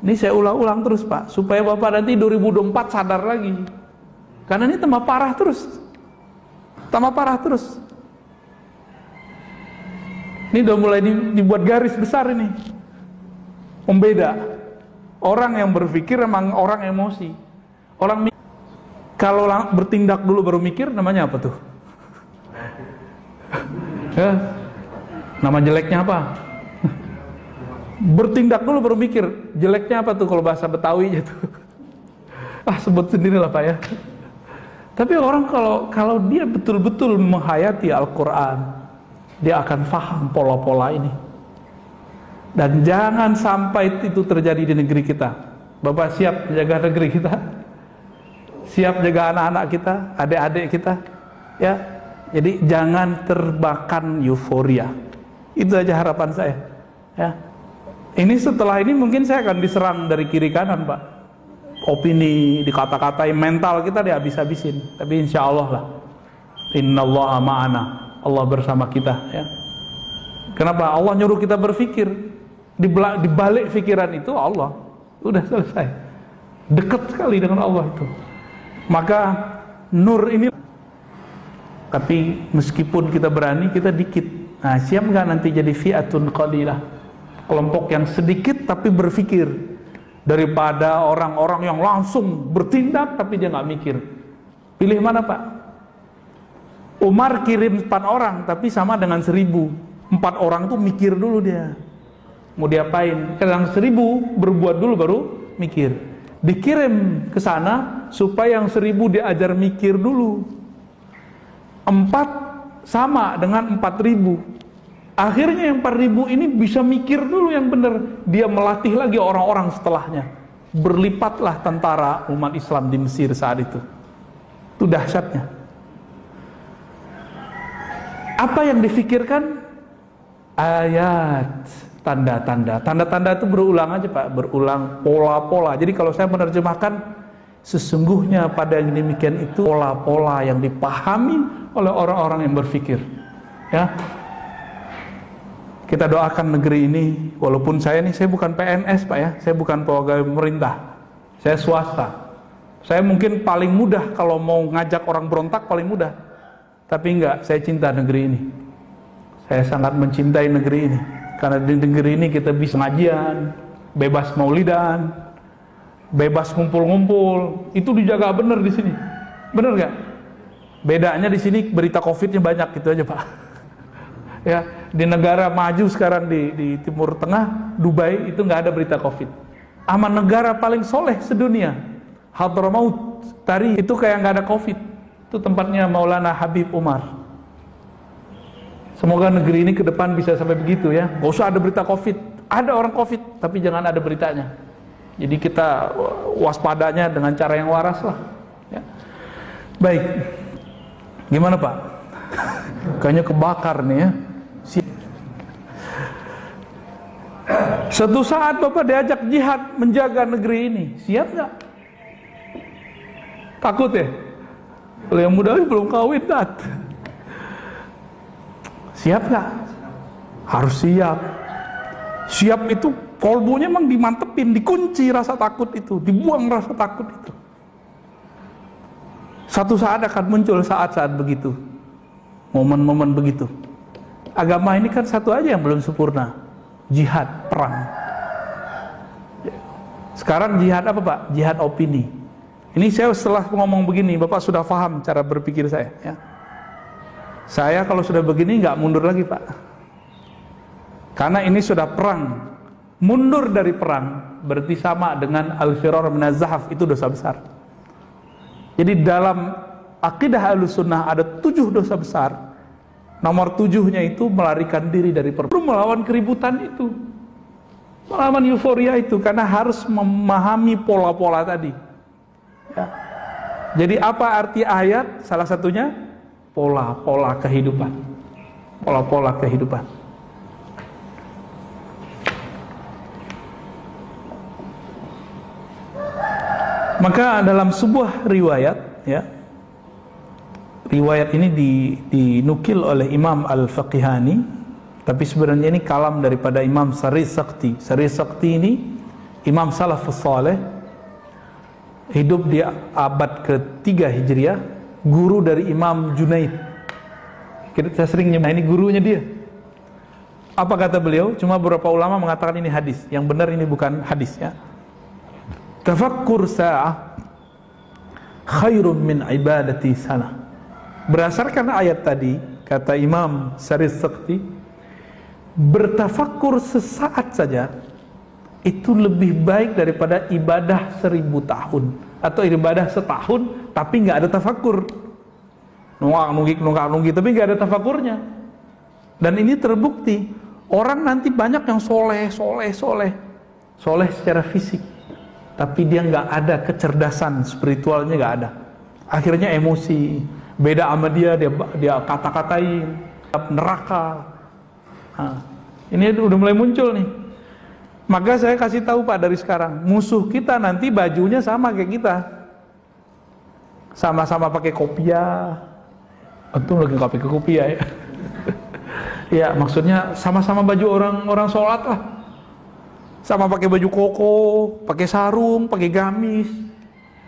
Ini saya ulang-ulang terus Pak, supaya Bapak nanti 2024 sadar lagi. Karena ini tambah parah terus. Tambah parah terus. Ini udah mulai dibuat garis besar ini. Pembeda. Orang yang berpikir emang orang emosi. Orang kalau bertindak dulu baru mikir, namanya apa tuh? Ya, nama jeleknya apa? Bertindak dulu baru mikir, jeleknya apa tuh kalau bahasa Betawi gitu. Sebut sendirilah Pak ya. Tapi orang kalau dia betul-betul menghayati Al-Quran, dia akan paham pola-pola ini. Dan jangan sampai itu terjadi di negeri kita. Bapak siap jaga negeri kita? Siap jaga anak-anak kita, adik-adik kita? Ya. Jadi jangan termakan euforia. Itu aja harapan saya. Ya. Ini setelah ini mungkin saya akan diserang dari kiri kanan Pak. Opini, dikata-katain, mental kita dihabis-habisin. Tapi insya Allah lah. Innallaha ma'ana. Allah bersama kita. Ya. Kenapa? Allah nyuruh kita berpikir. Di balik pikiran itu Allah. Udah selesai. Dekat sekali dengan Allah itu. Maka nur ini. Tapi meskipun kita berani, kita dikit. Nah, siap nggak nanti jadi fi'atun qalilah? Kelompok yang sedikit tapi berpikir, daripada orang-orang yang langsung bertindak tapi dia nggak mikir. Pilih mana Pak? Umar kirim 4 orang tapi sama dengan 1000. 4 orang tuh mikir dulu dia mau diapain. Kadang 1000 berbuat dulu baru mikir. Dikirim ke sana supaya yang 1000 diajar mikir dulu. 4 sama dengan 4000. Akhirnya yang 4000 ini bisa mikir dulu yang benar. Dia melatih lagi orang-orang setelahnya. Berlipatlah tentara umat Islam di Mesir saat itu. Itu dahsyatnya. Apa yang difikirkan? Ayat, tanda-tanda. Tanda-tanda itu berulang aja Pak. Berulang pola-pola. Jadi kalau saya menerjemahkan, sesungguhnya pada yang demikian itu pola-pola yang dipahami oleh orang-orang yang berpikir. Ya. Kita doakan negeri ini, walaupun saya bukan PNS Pak ya, saya bukan pegawai pemerintah, saya swasta. Saya mungkin paling mudah kalau mau ngajak orang berontak paling mudah, tapi enggak, saya cinta negeri ini. Saya sangat mencintai negeri ini, karena di negeri ini kita bisa ngajian, bebas maulidan, bebas ngumpul-ngumpul, itu dijaga bener di sini, bener nggak? Bedanya di sini berita COVID-nya banyak, gitu aja Pak. Ya, di negara maju sekarang di Timur Tengah, Dubai itu nggak ada berita COVID. Ama negara paling soleh sedunia, Hadramaut Tari itu kayak nggak ada COVID. Itu tempatnya Maulana Habib Umar. Semoga negeri ini ke depan bisa sampai begitu ya. Nggak usah ada berita COVID. Ada orang COVID, tapi jangan ada beritanya. Jadi kita waspadanya dengan cara yang waras lah. Ya. Baik, gimana Pak? Kayaknya kebakar nih ya. Suatu saat Bapak diajak jihad menjaga negeri ini, siap nggak? Takut ya? Kalau yang muda belum kawin, siap nggak? Harus siap. Siap itu kolbunya memang dimantepin, dikunci rasa takut itu, dibuang rasa takut itu. Satu saat akan muncul saat-saat begitu, momen-momen begitu. Agama ini kan satu aja yang belum sempurna. Jihad, perang. Sekarang jihad apa Pak? Jihad opini. Ini saya setelah ngomong begini, Bapak sudah paham cara berpikir saya ya. Saya kalau sudah begini nggak mundur lagi Pak. Karena ini sudah perang. Mundur dari perang berarti sama dengan al-firar minaz zahaf, itu dosa besar. Jadi dalam akidah Ahlussunnah ada 7 dosa besar. Nomor 7-nya itu melarikan diri dari perang, melawan keributan itu, melawan euforia itu, karena harus memahami pola-pola tadi ya. Jadi apa arti ayat? Salah satunya pola-pola kehidupan. Pola-pola kehidupan. Maka dalam sebuah riwayat ya, riwayat ini dinukil oleh Imam Al-Faqihani, tapi sebenarnya ini kalam daripada Imam Sari Sakti. Sari Sakti ini Imam Salafus Saleh, hidup di abad ke-3 Hijriah, guru dari Imam Junaid. Saya sering nyebut, ini gurunya dia. Apa kata beliau? Cuma beberapa ulama mengatakan ini hadis. Yang benar ini bukan hadis ya. Tafakkur sa'ah khairun min ibadati sana. Berdasarkan ayat tadi, kata Imam Syarif Sakti, bertafakkur sesaat saja itu lebih baik daripada ibadah 1000 tahun atau ibadah setahun tapi nggak ada tafakkur, nunggak tapi nggak ada tafakkurnya. Dan ini terbukti, orang nanti banyak yang soleh secara fisik, tapi dia nggak ada kecerdasan spiritualnya, nggak ada. Akhirnya emosi, beda sama dia kata-katain neraka. Nah, ini udah mulai muncul nih. Maka saya kasih tahu Pak dari sekarang, musuh kita nanti bajunya sama kayak kita, sama-sama pakai kopiah. Untung lagi nggak pakai kopiah ya. Ya maksudnya sama-sama baju orang sholat lah, sama pakai baju koko, pakai sarung, pakai gamis,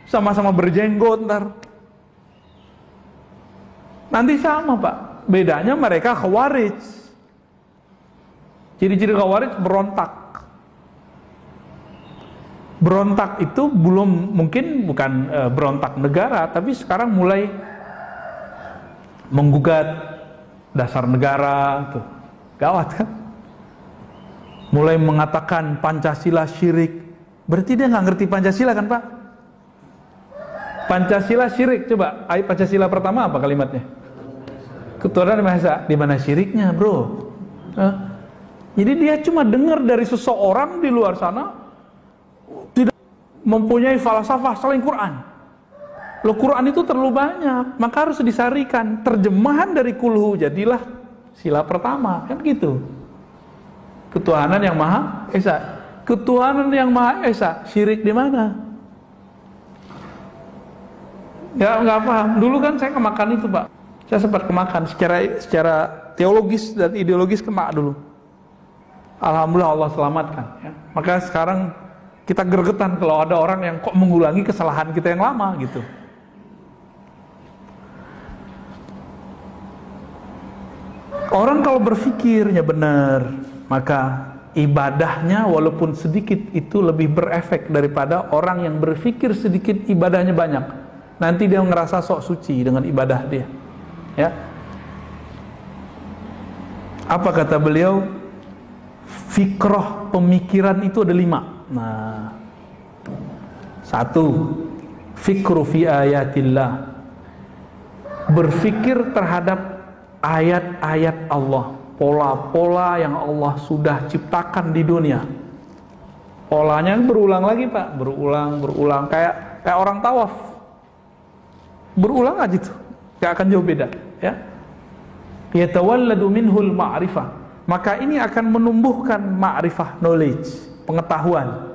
sama-sama berjenggot ntar. Nanti sama Pak, bedanya mereka khawarij. Ciri-ciri khawarij berontak. Berontak itu belum, mungkin bukan berontak negara, tapi sekarang mulai menggugat dasar negara tuh. Gawat kan? Mulai mengatakan Pancasila syirik. Berarti dia nggak ngerti Pancasila kan Pak? Pancasila syirik, coba ayat Pancasila pertama apa kalimatnya? Ketuhanan Maha Esa. Di mana syiriknya, bro? Jadi dia cuma dengar dari seseorang di luar sana, tidak mempunyai falsafah selain Quran. Loh, Quran itu terlalu banyak, maka harus disarikan terjemahan dari kulhu, jadilah sila pertama, kan gitu. Ketuhanan yang Maha Esa. Ketuhanan yang Maha Esa, syirik di mana? Ya nggak paham. Dulu kan saya kemakan itu Pak. Saya sempat kemakan secara teologis dan ideologis, kemak dulu. Alhamdulillah Allah selamatkan ya. Maka sekarang kita gregetan kalau ada orang yang kok mengulangi kesalahan kita yang lama gitu. Orang kalau berpikirnya benar, maka ibadahnya walaupun sedikit itu lebih berefek daripada orang yang berpikir sedikit ibadahnya banyak. Nanti dia ngerasa sok suci dengan ibadah dia. Ya. Apa kata beliau? Fikroh pemikiran itu ada 5. Nah, 1, fikru fi ayatillah, berfikir terhadap ayat-ayat Allah, pola-pola yang Allah sudah ciptakan di dunia. Polanya berulang lagi Pak, berulang, kayak orang tawaf, berulang aja tuh, gak akan jauh beda ya. Yatawalladu minhul ma'rifah, maka ini akan menumbuhkan ma'rifah, knowledge, pengetahuan.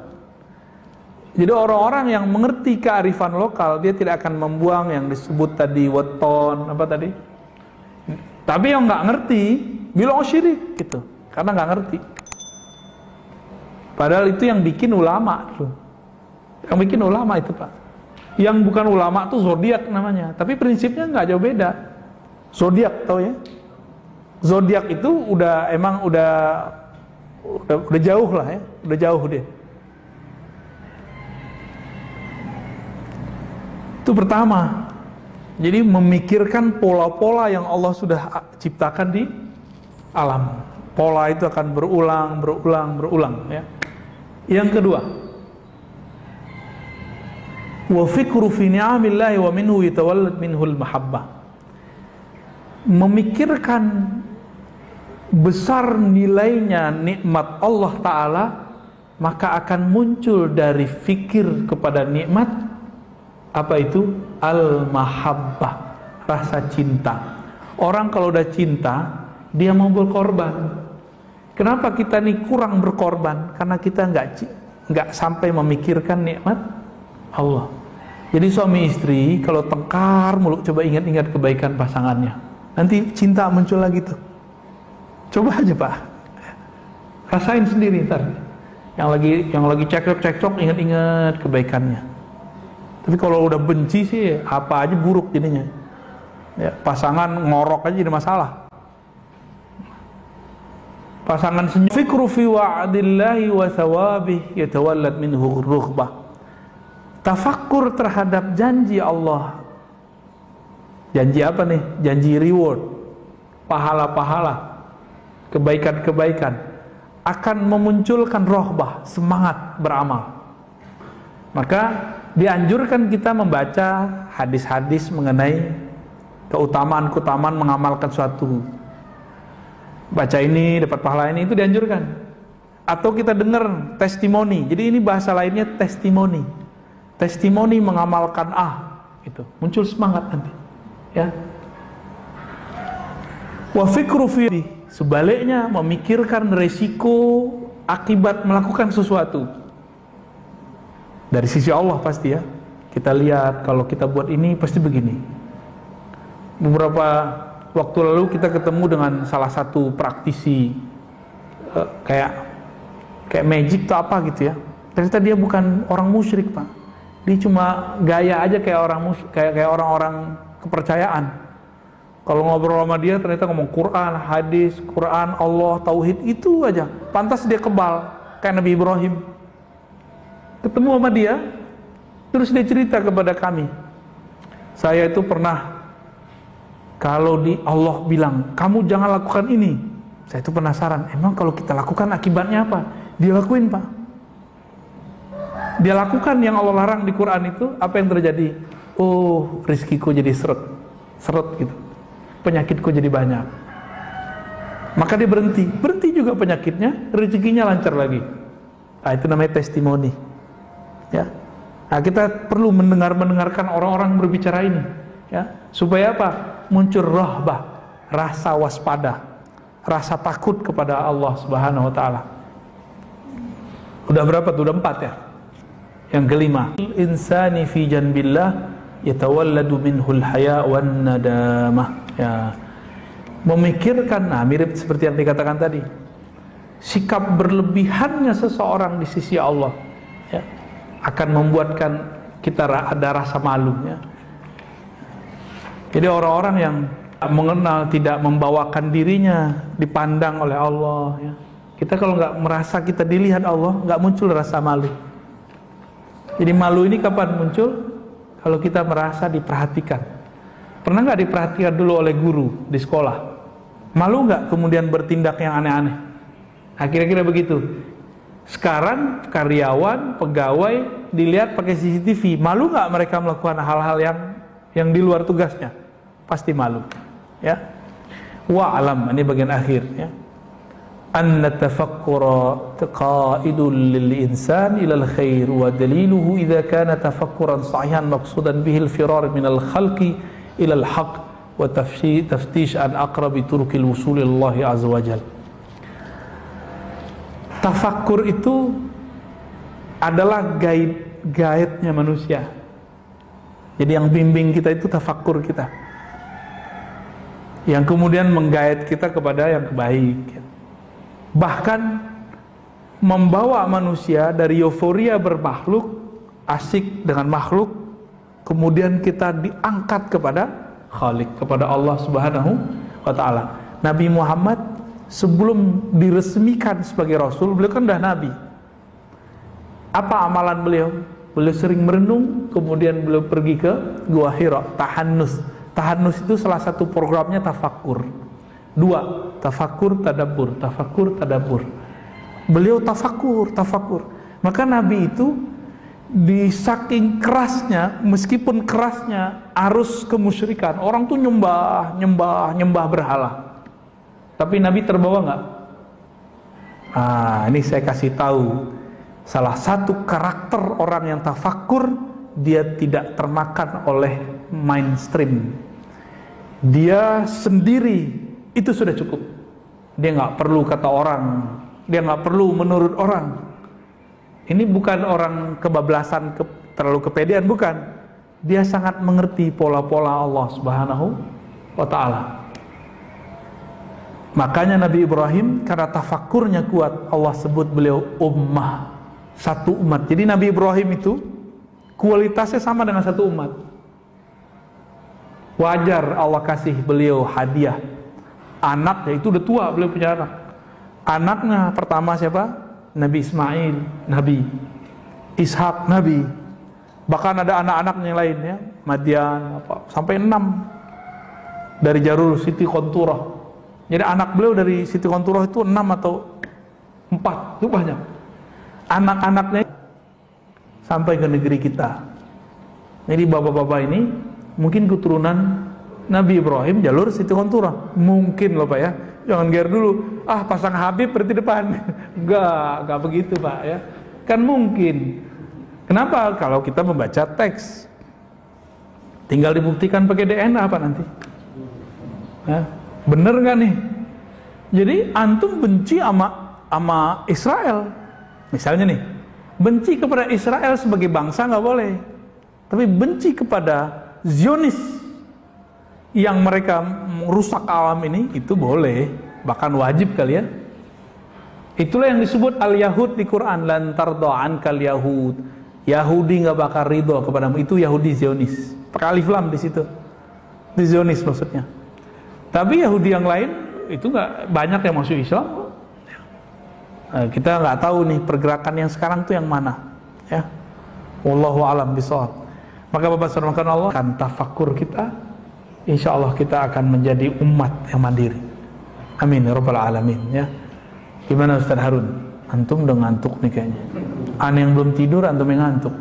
Jadi orang-orang yang mengerti kearifan lokal, dia tidak akan membuang yang disebut tadi weton, apa tadi? Tapi yang nggak ngerti bilang syirik gitu, karena nggak ngerti. Padahal itu yang bikin ulama tuh, yang bikin ulama itu Pak. Yang bukan ulama tuh zodiak namanya, tapi prinsipnya nggak jauh beda. Zodiak tahu ya? Zodiak itu udah jauh lah ya, udah jauh dia. Itu pertama. Jadi memikirkan pola-pola yang Allah sudah ciptakan di alam. Pola itu akan berulang ya. Yang kedua, wa fikru fi ni'amillahi wa minhu yatawallad minhul mahabbah. Memikirkan besar nilainya nikmat Allah Ta'ala, maka akan muncul dari fikir kepada nikmat apa itu? Al-mahabbah, rasa cinta. Orang kalau udah cinta, dia mau berkorban. Kenapa kita nih kurang berkorban? Karena kita nggak sampai memikirkan nikmat Allah. Jadi suami istri kalau tengkar mulu, coba ingat-ingat kebaikan pasangannya. Nanti cinta muncul lagi tuh. Coba aja Pak, rasain sendiri ntar. Yang lagi cekcok ingat-ingat kebaikannya. Tapi kalau udah benci sih apa aja buruk jadinya. Ya, pasangan ngorok aja jadi masalah. Pasangan senyum. Fikru fi wa'dillahi wa thawabih yatawallad minhu rughbah. Tafakkur terhadap janji Allah. Janji apa nih? Janji reward, pahala-pahala, kebaikan-kebaikan akan memunculkan rohbah, semangat beramal. Maka dianjurkan kita membaca hadis-hadis mengenai keutamaan-keutamaan mengamalkan suatu. Baca ini dapat pahala ini, itu dianjurkan. Atau kita dengar testimoni. Jadi ini bahasa lainnya testimoni. Testimoni mengamalkan itu muncul semangat nanti. Ya. Wa fikru fi, sebaliknya memikirkan resiko akibat melakukan sesuatu. Dari sisi Allah pasti ya. Kita lihat kalau kita buat ini pasti begini. Beberapa waktu lalu kita ketemu dengan salah satu praktisi kayak magic atau apa gitu ya. Ternyata dia bukan orang musyrik, Pak. Dia cuma gaya aja kayak orang-orang kepercayaan. Kalau ngobrol sama dia ternyata ngomong Quran, hadis, Quran, Allah, tauhid, itu aja. Pantas dia kebal kayak Nabi Ibrahim. Ketemu sama dia, terus dia cerita kepada kami. Saya itu pernah, kalau Allah bilang, kamu jangan lakukan ini. Saya itu penasaran, emang kalau kita lakukan akibatnya apa? Dia lakuin, Pak. Dia lakukan yang Allah larang di Quran itu, apa yang terjadi? Oh, rizkiku jadi seret gitu. Penyakitku jadi banyak. Maka dia berhenti juga penyakitnya, rezekinya lancar lagi. Nah, itu namanya testimoni. Ya. Nah, kita perlu mendengarkan orang-orang berbicara ini, ya, supaya apa? Muncul rahbah, rasa waspada, rasa takut kepada Allah Subhanahu wa taala. Udah berapa tuh? Udah 4 ya. Yang kelima, insani fi janbillah yatawalladu minhul haya wan nadamah. Ya. Memikirkan, mirip seperti yang dikatakan tadi. Sikap berlebihannya seseorang di sisi Allah, ya, akan membuatkan kita ada rasa malu, ya. Jadi orang-orang yang mengenal, tidak membawakan dirinya dipandang oleh Allah, ya. Kita kalau nggak merasa kita dilihat Allah, nggak muncul rasa malu. Jadi malu ini kapan muncul? Kalau kita merasa diperhatikan. Pernah nggak diperhatikan dulu oleh guru di sekolah? Malu nggak kemudian bertindak yang aneh-aneh? Nah, kira-kira begitu. Sekarang karyawan, pegawai dilihat pakai CCTV, malu nggak mereka melakukan hal-hal yang di luar tugasnya? Pasti malu. Ya. Wa alam, ini bagian akhir. Ya. Anna tafakkura qa'idul lil insan ila al khair wa daliluhu idza kana tafakkuran sahihan maqsudan bihi al firar min al khalqi ila al haqq wa taftish an aqrabi turukil wusul Allah azza wajal. Tafakkur itu adalah guide-nya manusia. Jadi yang bimbing kita itu tafakkur kita, yang kemudian mengguide kita kepada yang baik. Bahkan membawa manusia dari euforia bermakhluk, asik dengan makhluk, kemudian kita diangkat kepada Khalik, kepada Allah Subhanahu wa ta'ala. Nabi Muhammad sebelum diresmikan sebagai Rasul, beliau kan udah Nabi. Apa amalan beliau? Beliau sering merenung, kemudian beliau pergi ke Gua Hira, tahannus. Tahannus itu salah satu programnya tafakkur. 2, tafakkur tadabbur, tafakkur tadabbur. Beliau tafakkur. Maka Nabi itu di saking kerasnya, meskipun kerasnya arus kemusyrikan, orang tuh nyembah berhala. Tapi Nabi terbawa nggak? Ini saya kasih tahu salah satu karakter orang yang tafakkur, dia tidak termakan oleh mainstream. Dia sendiri itu sudah cukup. Dia nggak perlu kata orang, dia nggak perlu menurut orang. Ini bukan orang kebablasan, terlalu kepedean, bukan. Dia sangat mengerti pola-pola Allah Subhanahu wa ta'ala. Makanya Nabi Ibrahim karena tafakurnya kuat, Allah sebut beliau ummah, satu umat. Jadi Nabi Ibrahim itu kualitasnya sama dengan satu umat. Wajar Allah kasih beliau hadiah anak, yaitu udah tua, beliau punya anak. Anaknya pertama siapa? Nabi Ismail, Nabi Ishak, Nabi. Bahkan ada anak-anaknya yang lain ya, Madian sampai 6 dari Jarur Siti Konturah. Jadi anak beliau dari Siti Konturah itu 6 atau 4, itu banyak. Anak-anaknya sampai ke negeri kita. Jadi bapak-bapak ini mungkin keturunan Nabi Ibrahim jalur Siti Konturah. Mungkin loh Pak ya. Jangan gear dulu. Pasang Habib berarti depan. Enggak begitu Pak ya. Kan mungkin. Kenapa? Kalau kita membaca teks. Tinggal dibuktikan pakai DNA apa nanti? Ya. Bener nggak nih? Jadi antum benci sama Israel, misalnya nih, benci kepada Israel sebagai bangsa nggak boleh, tapi benci kepada Zionis yang mereka merusak alam ini itu boleh, bahkan wajib kali ya. Itulah yang disebut al-Yahud di Quran, lan tardo'an kal Yahud. Yahudi nggak bakal ridho kepadamu, itu Yahudi Zionis. Pakai alif lam di situ, di Zionis maksudnya. Tapi Yahudi yang lain itu nggak banyak yang masuk Islam. Kita nggak tahu nih pergerakan yang sekarang tuh yang mana, ya. Wallahu a'lam bishawab. Maka Bapak Saudara Allah akan tafakur kita, insya Allah kita akan menjadi umat yang mandiri. Amin ya rabbal alamin ya. Gimana Ustaz Harun? Antum udah ngantuk nih kayaknya. Aneh yang belum tidur, antum yang ngantuk.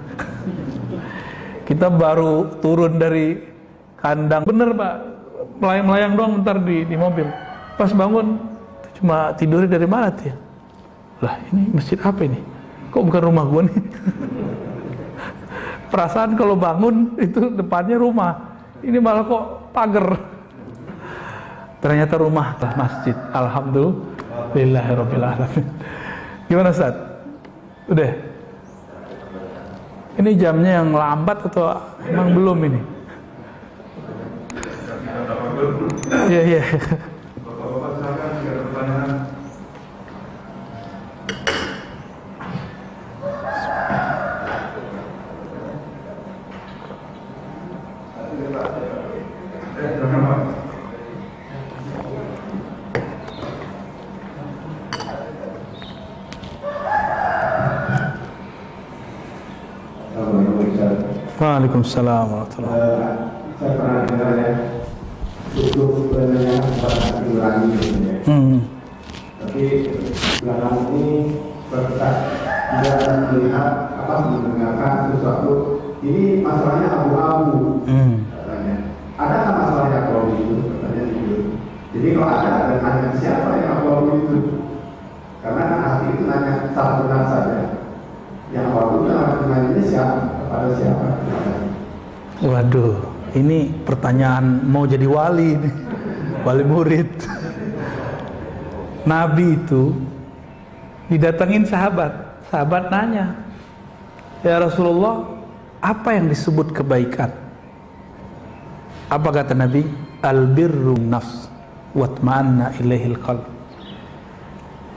Kita baru turun dari kandang, bener Pak. Melayang-melayang doang bentar di mobil. Pas bangun cuma tidurnya dari mana tuh ya? Lah ini masjid apa ini? Kok bukan rumah gua nih? Perasaan kalau bangun itu depannya rumah. Ini malah kok pagar. Ternyata rumah lah masjid. Alhamdulillahirabbil alamin. Gimana Ustaz? Udah? Ini jamnya yang lambat atau emang belum ini? Iya. Bapak-bapak silakan jika ada pertanyaan. Waalaikumsalam warahmatullahi wabarakatuh. Saya pernah dengar ya, untuk sebenarnya diurangi gitu ya. Tapi belakang ini berkesan tidak melihat mendengarkan sesuatu. Ini masalahnya abu-abu katanya. Ada nggak masalahnya abu-abu itu? Katanya gitu. Jadi kalau ada, dan nanya siapa yang abu-abu itu? Karena hati itu nanya satu benar saja. Yang abu-abu itu nanya siapa? Kepada siapa? Waduh, ini pertanyaan mau jadi wali nih. Wali murid. Nabi itu didatengin sahabat nanya, ya Rasulullah, apa yang disebut kebaikan? Apa kata Nabi? Al-birru nafs watma'anna ilaihil qalb.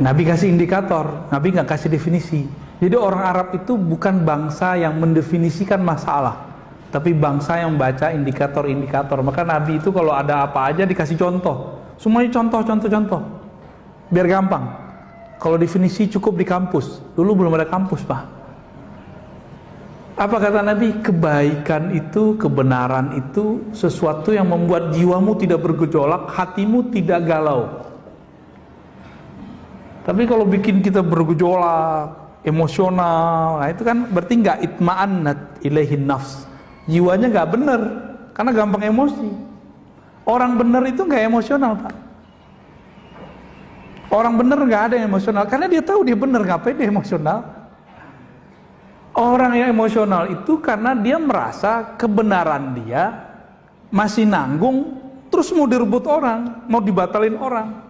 Nabi kasih indikator, Nabi nggak kasih definisi. Jadi orang Arab itu bukan bangsa yang mendefinisikan masalah, tapi bangsa yang baca indikator-indikator. Maka Nabi itu kalau ada apa aja dikasih contoh. Semuanya contoh. Biar gampang. Kalau definisi cukup di kampus. Dulu belum ada kampus, Pak. Apa kata Nabi? Kebaikan itu, kebenaran itu sesuatu yang membuat jiwamu tidak bergejolak, hatimu tidak galau. Tapi kalau bikin kita bergejolak, emosional, nah itu kan berarti nggak itma'annat ilaihin nafs. Jiwanya nggak bener, karena gampang emosi. Orang bener itu nggak emosional, Pak. Orang bener nggak ada yang emosional, karena dia tahu dia bener, ngapain dia emosional. Orang yang emosional itu karena dia merasa kebenaran dia masih nanggung, terus mau direbut orang, mau dibatalin orang.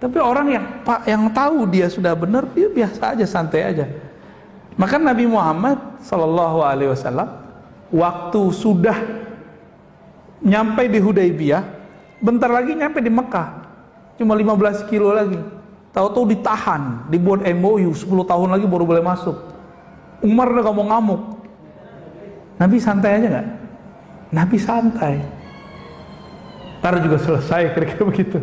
Tapi orang yang tahu dia sudah benar, dia biasa aja, santai aja. Maka Nabi Muhammad SAW waktu sudah nyampe di Hudaybiyah, bentar lagi nyampe di Mekah. cuma 15 kilo lagi. Tahu-tahu ditahan, dibuat MOU 10 tahun lagi baru boleh masuk. Umar udah gak mau ngamuk. Nabi santai aja gak? Nabi santai. Ntar juga selesai, kira-kira begitu.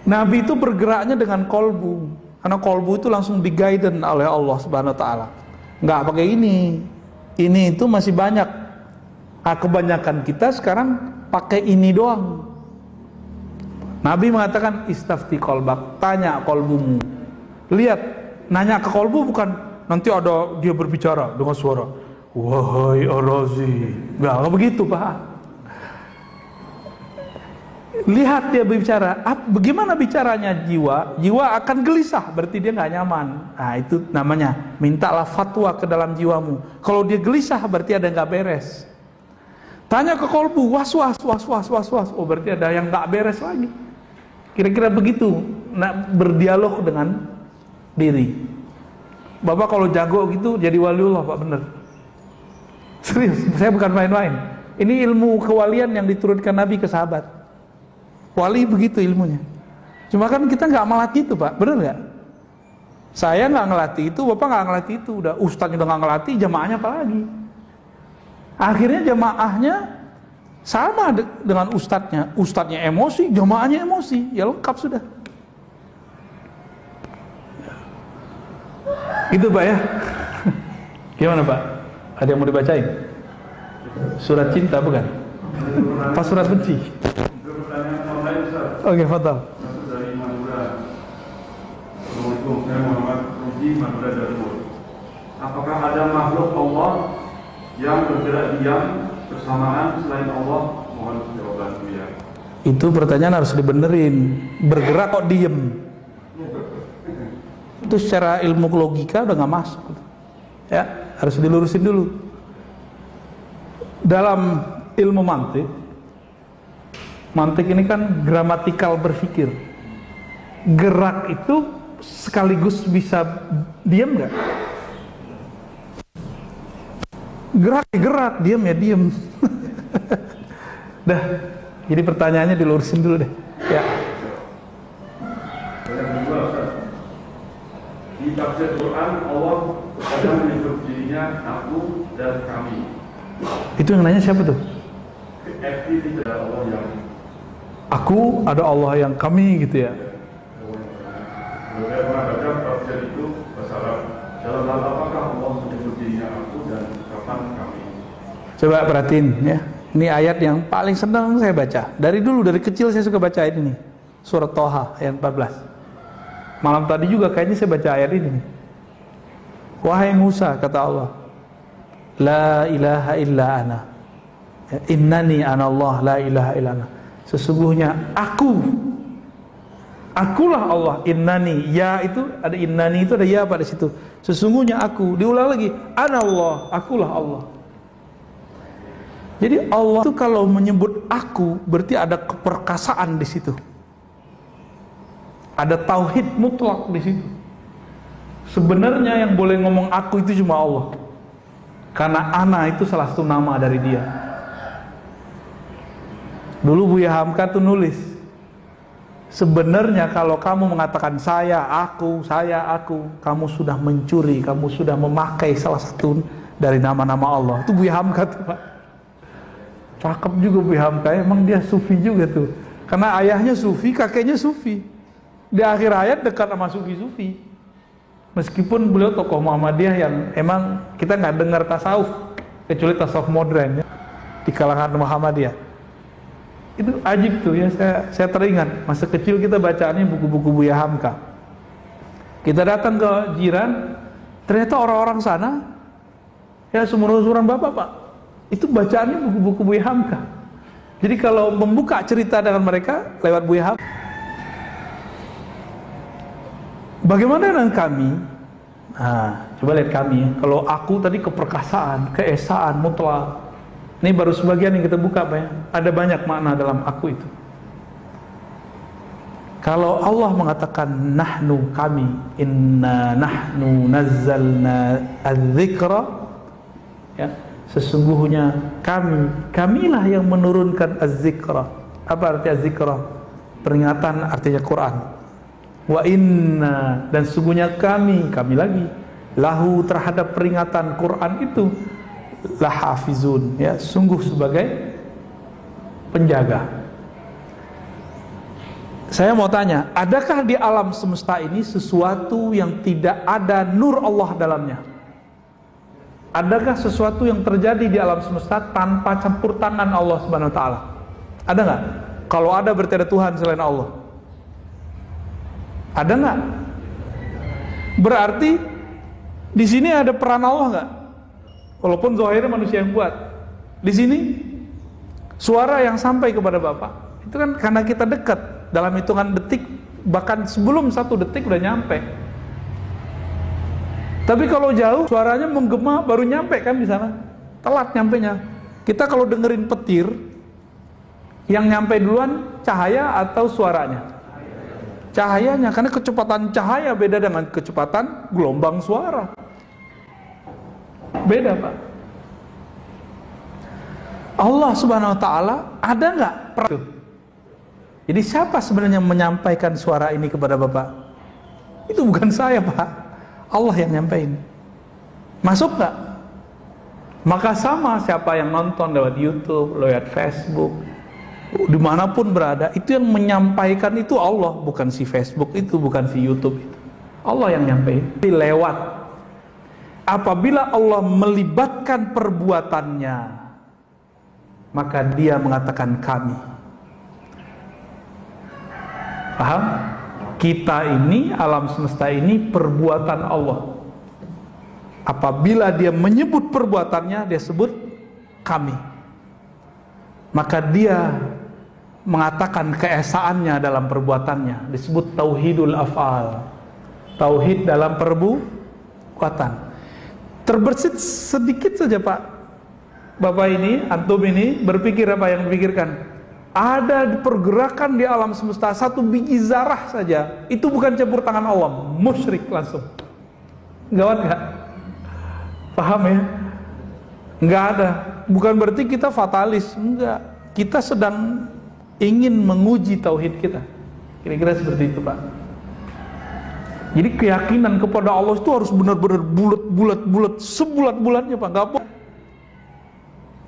Nabi itu bergeraknya dengan kolbu, karena kolbu itu langsung di-guidance oleh Allah Subhanahu Wa Taala. Nggak pakai ini itu masih banyak. Nah, kebanyakan kita sekarang pakai ini doang. Nabi mengatakan istafti kolbak, tanya kolbumu. Lihat, nanya ke kolbu bukan nanti ada dia berbicara dengan suara wahai Ar-Razi. Nggak begitu Pak. Lihat dia berbicara, bagaimana bicaranya jiwa? Jiwa akan gelisah, berarti dia nggak nyaman. Nah itu namanya mintalah fatwa ke dalam jiwamu. Kalau dia gelisah berarti ada yang nggak beres. Tanya ke kolbu, was-was. Oh berarti ada yang nggak beres lagi. Kira-kira begitu. Nah, berdialog dengan diri. Bapak kalau jago gitu jadi waliullah Pak, bener. Serius, saya bukan main-main. Ini ilmu kewalian yang diturunkan Nabi ke sahabat. Wali begitu ilmunya. Cuma kan kita nggak melatih itu Pak, bener nggak? Saya nggak ngelatih itu, Bapak nggak ngelatih itu. Udah ustadznya udah nggak ngelatih, jamaahnya apa lagi? Akhirnya jamaahnya sama dengan ustadznya. Ustadznya emosi, jamaahnya emosi. Ya lengkap sudah. Gitu Pak ya. Gimana Pak? Ada yang mau dibacain? Surat cinta bukan? Pas surat benci? Oke, fatal. Dari Madura. Assalamualaikum, saya Muhammad Ruji, Madura Darul. Apakah ada makhluk Allah yang bergerak diam bersamaan selain Allah? Mohon jawaban ya. Itu pertanyaan harus dibenerin. Bergerak kok diem? Itu secara ilmu logika udah nggak masuk. Ya, harus dilurusin dulu. Dalam ilmu mantik ini kan gramatikal berpikir. Gerak itu sekaligus bisa diam nggak? Gerak, diam ya diam. Dah, jadi pertanyaannya dilurusin dulu deh. Ya. Yang kedua, Ustaz. Di tafsir Quran Allah kadang menyebut dirinya aku dan kami. Itu yang nanya siapa tuh? FT tidak ada Allah yang Aku, ada Allah yang kami gitu ya. Saya pernah baca tafsir itu masalah dalam hal apakah Allah menyebut dirinya aku dan kapan kami. Coba perhatiin ya. Ini ayat yang paling senang saya baca. Dari dulu, dari kecil saya suka baca ayat ini. Surat Toha ayat 14. Malam tadi juga kayaknya saya baca ayat ini. Wahai Musa, kata Allah, la ilaha illa ana. Innani anallah la ilaha illa ana. Sesungguhnya akulah Allah. Innani, ya itu ada innani itu ada ya pada situ. Sesungguhnya aku. Diulang lagi, anallah, akulah Allah. Jadi Allah itu kalau menyebut aku berarti ada keperkasaan di situ. Ada tauhid mutlak di situ. Sebenarnya yang boleh ngomong aku itu cuma Allah. Karena ana itu salah satu nama dari dia. Dulu Buya Hamka tuh nulis, sebenarnya kalau kamu mengatakan saya, aku, kamu sudah mencuri, kamu sudah memakai salah satu dari nama-nama Allah. Itu Buya Hamka tuh Pak. Cakep juga Buya Hamka, emang dia sufi juga tuh. Karena ayahnya sufi, kakeknya sufi. Di akhir ayat dekat sama sufi-sufi. Meskipun beliau tokoh Muhammadiyah yang emang kita nggak dengar tasawuf, kecuali tasawuf modern ya, di kalangan Muhammadiyah. Itu ajib tuh ya, saya teringat masa kecil kita bacaannya buku-buku Buya Hamka. Kita datang ke jiran, ternyata orang-orang sana ya seumuran bapak Pak, itu bacaannya buku-buku Buya Hamka. Jadi kalau membuka cerita dengan mereka lewat Buya Hamka. Bagaimana dengan kami? Nah, coba lihat kami. Kalau aku tadi keperkasaan, keesaan, mutlak. Ini baru sebagian yang kita buka Pak ya. Ada banyak makna dalam aku itu. Kalau Allah mengatakan nahnu, kami, inna nahnu nazzalna adz-dzikra, ya, sesungguhnya kamilah yang menurunkan az-dzikra. Apa arti az-dzikra? peringatan artinya Quran. Wa inna, dan sesungguhnya kami lagi, lahu terhadap peringatan Quran itu, lahafizun, ya, sungguh sebagai penjaga. Saya mau tanya, adakah di alam semesta ini sesuatu yang tidak ada nur Allah dalamnya? Adakah sesuatu yang terjadi di alam semesta tanpa campur tangan Allah Subhanahu wa taala? Ada nggak? Kalau ada berarti ada Tuhan selain Allah. Ada nggak? Berarti di sini ada peran Allah nggak? Walaupun zahirnya manusia yang buat. Di sini suara yang sampai kepada Bapak itu kan karena kita dekat, dalam hitungan detik, bahkan sebelum 1 detik udah nyampe. Tapi kalau jauh suaranya menggema baru nyampe kan di sana, telat nyampenya. Kita kalau dengerin petir, yang nyampe duluan cahaya atau suaranya? Cahayanya, karena kecepatan cahaya beda dengan kecepatan gelombang suara. Beda, Pak. Allah Subhanahu wa taala ada nggak? Jadi siapa sebenarnya menyampaikan suara ini kepada Bapak? Itu bukan saya, Pak. Allah yang nyampein. Masuk nggak? Maka sama siapa yang nonton lewat YouTube, lewat Facebook, dimanapun berada, itu yang menyampaikan itu Allah, bukan si Facebook itu, bukan si YouTube itu. Allah yang nyampein. Lewat. Apabila Allah melibatkan perbuatannya, maka Dia mengatakan kami. Paham? Kita ini, alam semesta ini perbuatan Allah. Apabila Dia menyebut perbuatannya, Dia sebut kami. Maka Dia mengatakan keesaannya dalam perbuatannya, disebut tauhidul af'al. Tauhid dalam perbuatan. Terbersit sedikit saja, Pak. Bapak ini, antum ini berpikir apa yang dipikirkan? Ada pergerakan di alam semesta, 1 biji zarah saja, itu bukan campur tangan Allah, musyrik langsung. Gawat gak? Paham ya? Nggak ada. Bukan berarti kita fatalis, enggak. Kita sedang ingin menguji tauhid kita. Kira-kira seperti itu, Pak. Jadi keyakinan kepada Allah itu harus benar-benar bulat, sebulat-bulatnya, Pak. Nggak boleh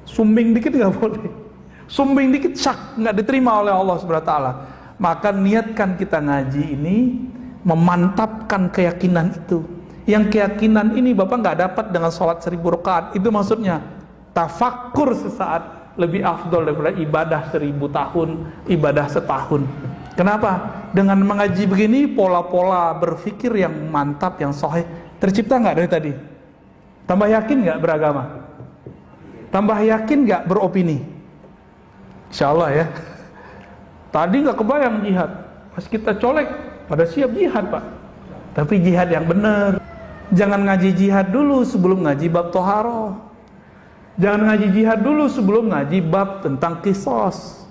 sumbing dikit, nggak boleh. Sumbing dikit syak, nggak diterima oleh Allah Subhanahu wa taala. Maka niatkan kita ngaji ini memantapkan keyakinan itu. Yang keyakinan ini Bapak nggak dapat dengan sholat 1000 rakaat. Itu maksudnya tafakkur sesaat lebih afdol daripada ibadah 1000 tahun, ibadah setahun. Kenapa? Dengan mengaji begini, pola-pola berpikir yang mantap, yang sahih tercipta nggak dari tadi? Tambah yakin nggak beragama? Tambah yakin nggak beropini? Insya Allah ya. Tadi nggak kebayang jihad, pas kita colek pada siap jihad, Pak. Tapi jihad yang benar. Jangan ngaji jihad dulu sebelum ngaji bab toharoh. Jangan ngaji jihad dulu sebelum ngaji bab tentang qisas.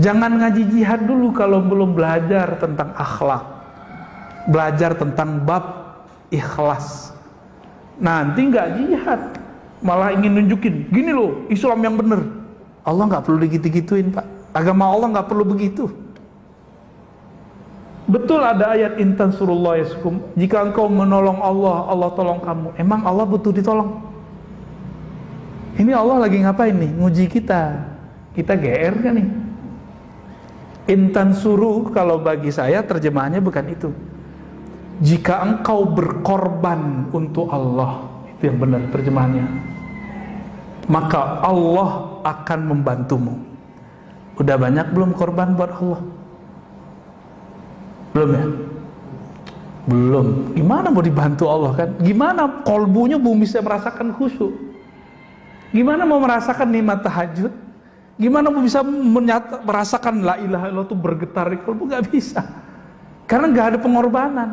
Jangan ngaji jihad dulu kalau belum belajar tentang akhlak, belajar tentang bab ikhlas. Nanti nggak jihad, malah ingin nunjukin gini loh Islam yang benar. Allah nggak perlu digitu-gituin, Pak. Agama Allah nggak perlu begitu. Betul ada ayat intan surullah yaskum. Jika engkau menolong Allah, Allah tolong kamu. Emang Allah butuh ditolong? Ini Allah lagi ngapain nih? Nguji kita. Kita GR kan nih? Intan suruh kalau bagi saya terjemahannya bukan itu. Jika engkau berkorban untuk Allah, itu yang benar terjemahannya. Maka Allah akan membantumu. Udah banyak belum korban buat Allah? Belum ya? Belum. Gimana mau dibantu Allah kan? Gimana kolbunya belum bisa merasakan khusyuk? Gimana mau merasakan nikmat tahajud? Gimana mau bisa merasakan la ilaha illallah itu bergetar di kolbu? Gak bisa. Karena gak ada pengorbanan.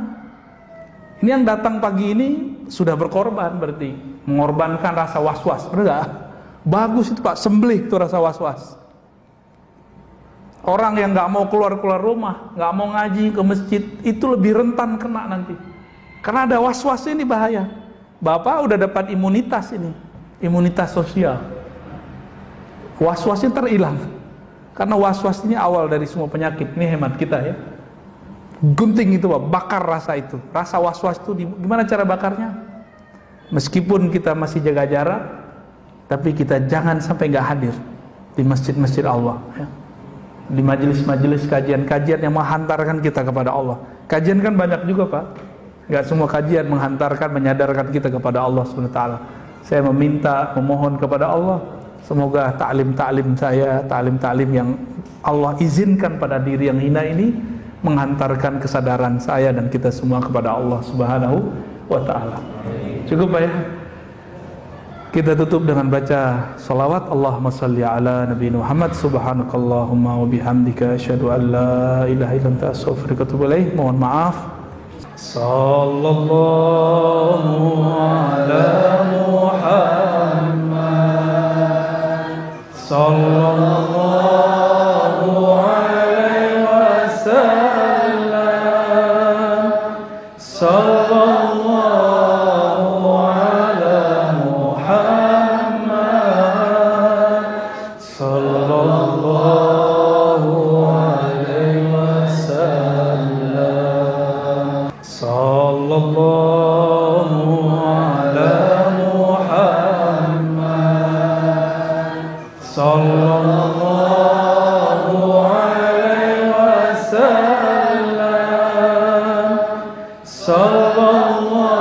Ini yang datang pagi ini sudah berkorban berarti. Mengorbankan rasa was-was. Benar gak? Bagus itu, Pak. Sembelih itu rasa was-was. Orang yang gak mau keluar rumah, gak mau ngaji ke masjid, itu lebih rentan kena nanti. Karena ada was-was ini bahaya. Bapak udah dapat imunitas ini, imunitas sosial. Was-wasnya terhilang. Karena was-was ini awal dari semua penyakit. Ini hemat kita ya. Gunting itu Pak, bakar rasa itu. Rasa was-was itu gimana cara bakarnya? Meskipun kita masih jaga jarak, tapi kita jangan sampai nggak hadir di masjid-masjid Allah ya. Di majelis-majelis kajian-kajian yang menghantarkan kita kepada Allah. Kajian kan banyak juga Pak. Nggak semua kajian menghantarkan, menyadarkan kita kepada Allah SWT. Saya memohon kepada Allah, semoga ta'lim-ta'lim saya, ta'lim-ta'lim yang Allah izinkan pada diri yang hina ini menghantarkan kesadaran saya dan kita semua kepada Allah Subhanahu wa ta'ala. Cukup Pak ya. Kita tutup dengan baca salawat. Allahumma salli ala Nabi Muhammad. Subhanakallahumma wa bihamdika asyhadu an la ilaha illa anta astaghfiruka wa atubu ilaik. Mohon maaf. Sallallahu ala Muhammad. Sallallahu alaihi wasallam. Sallallahu sallallahu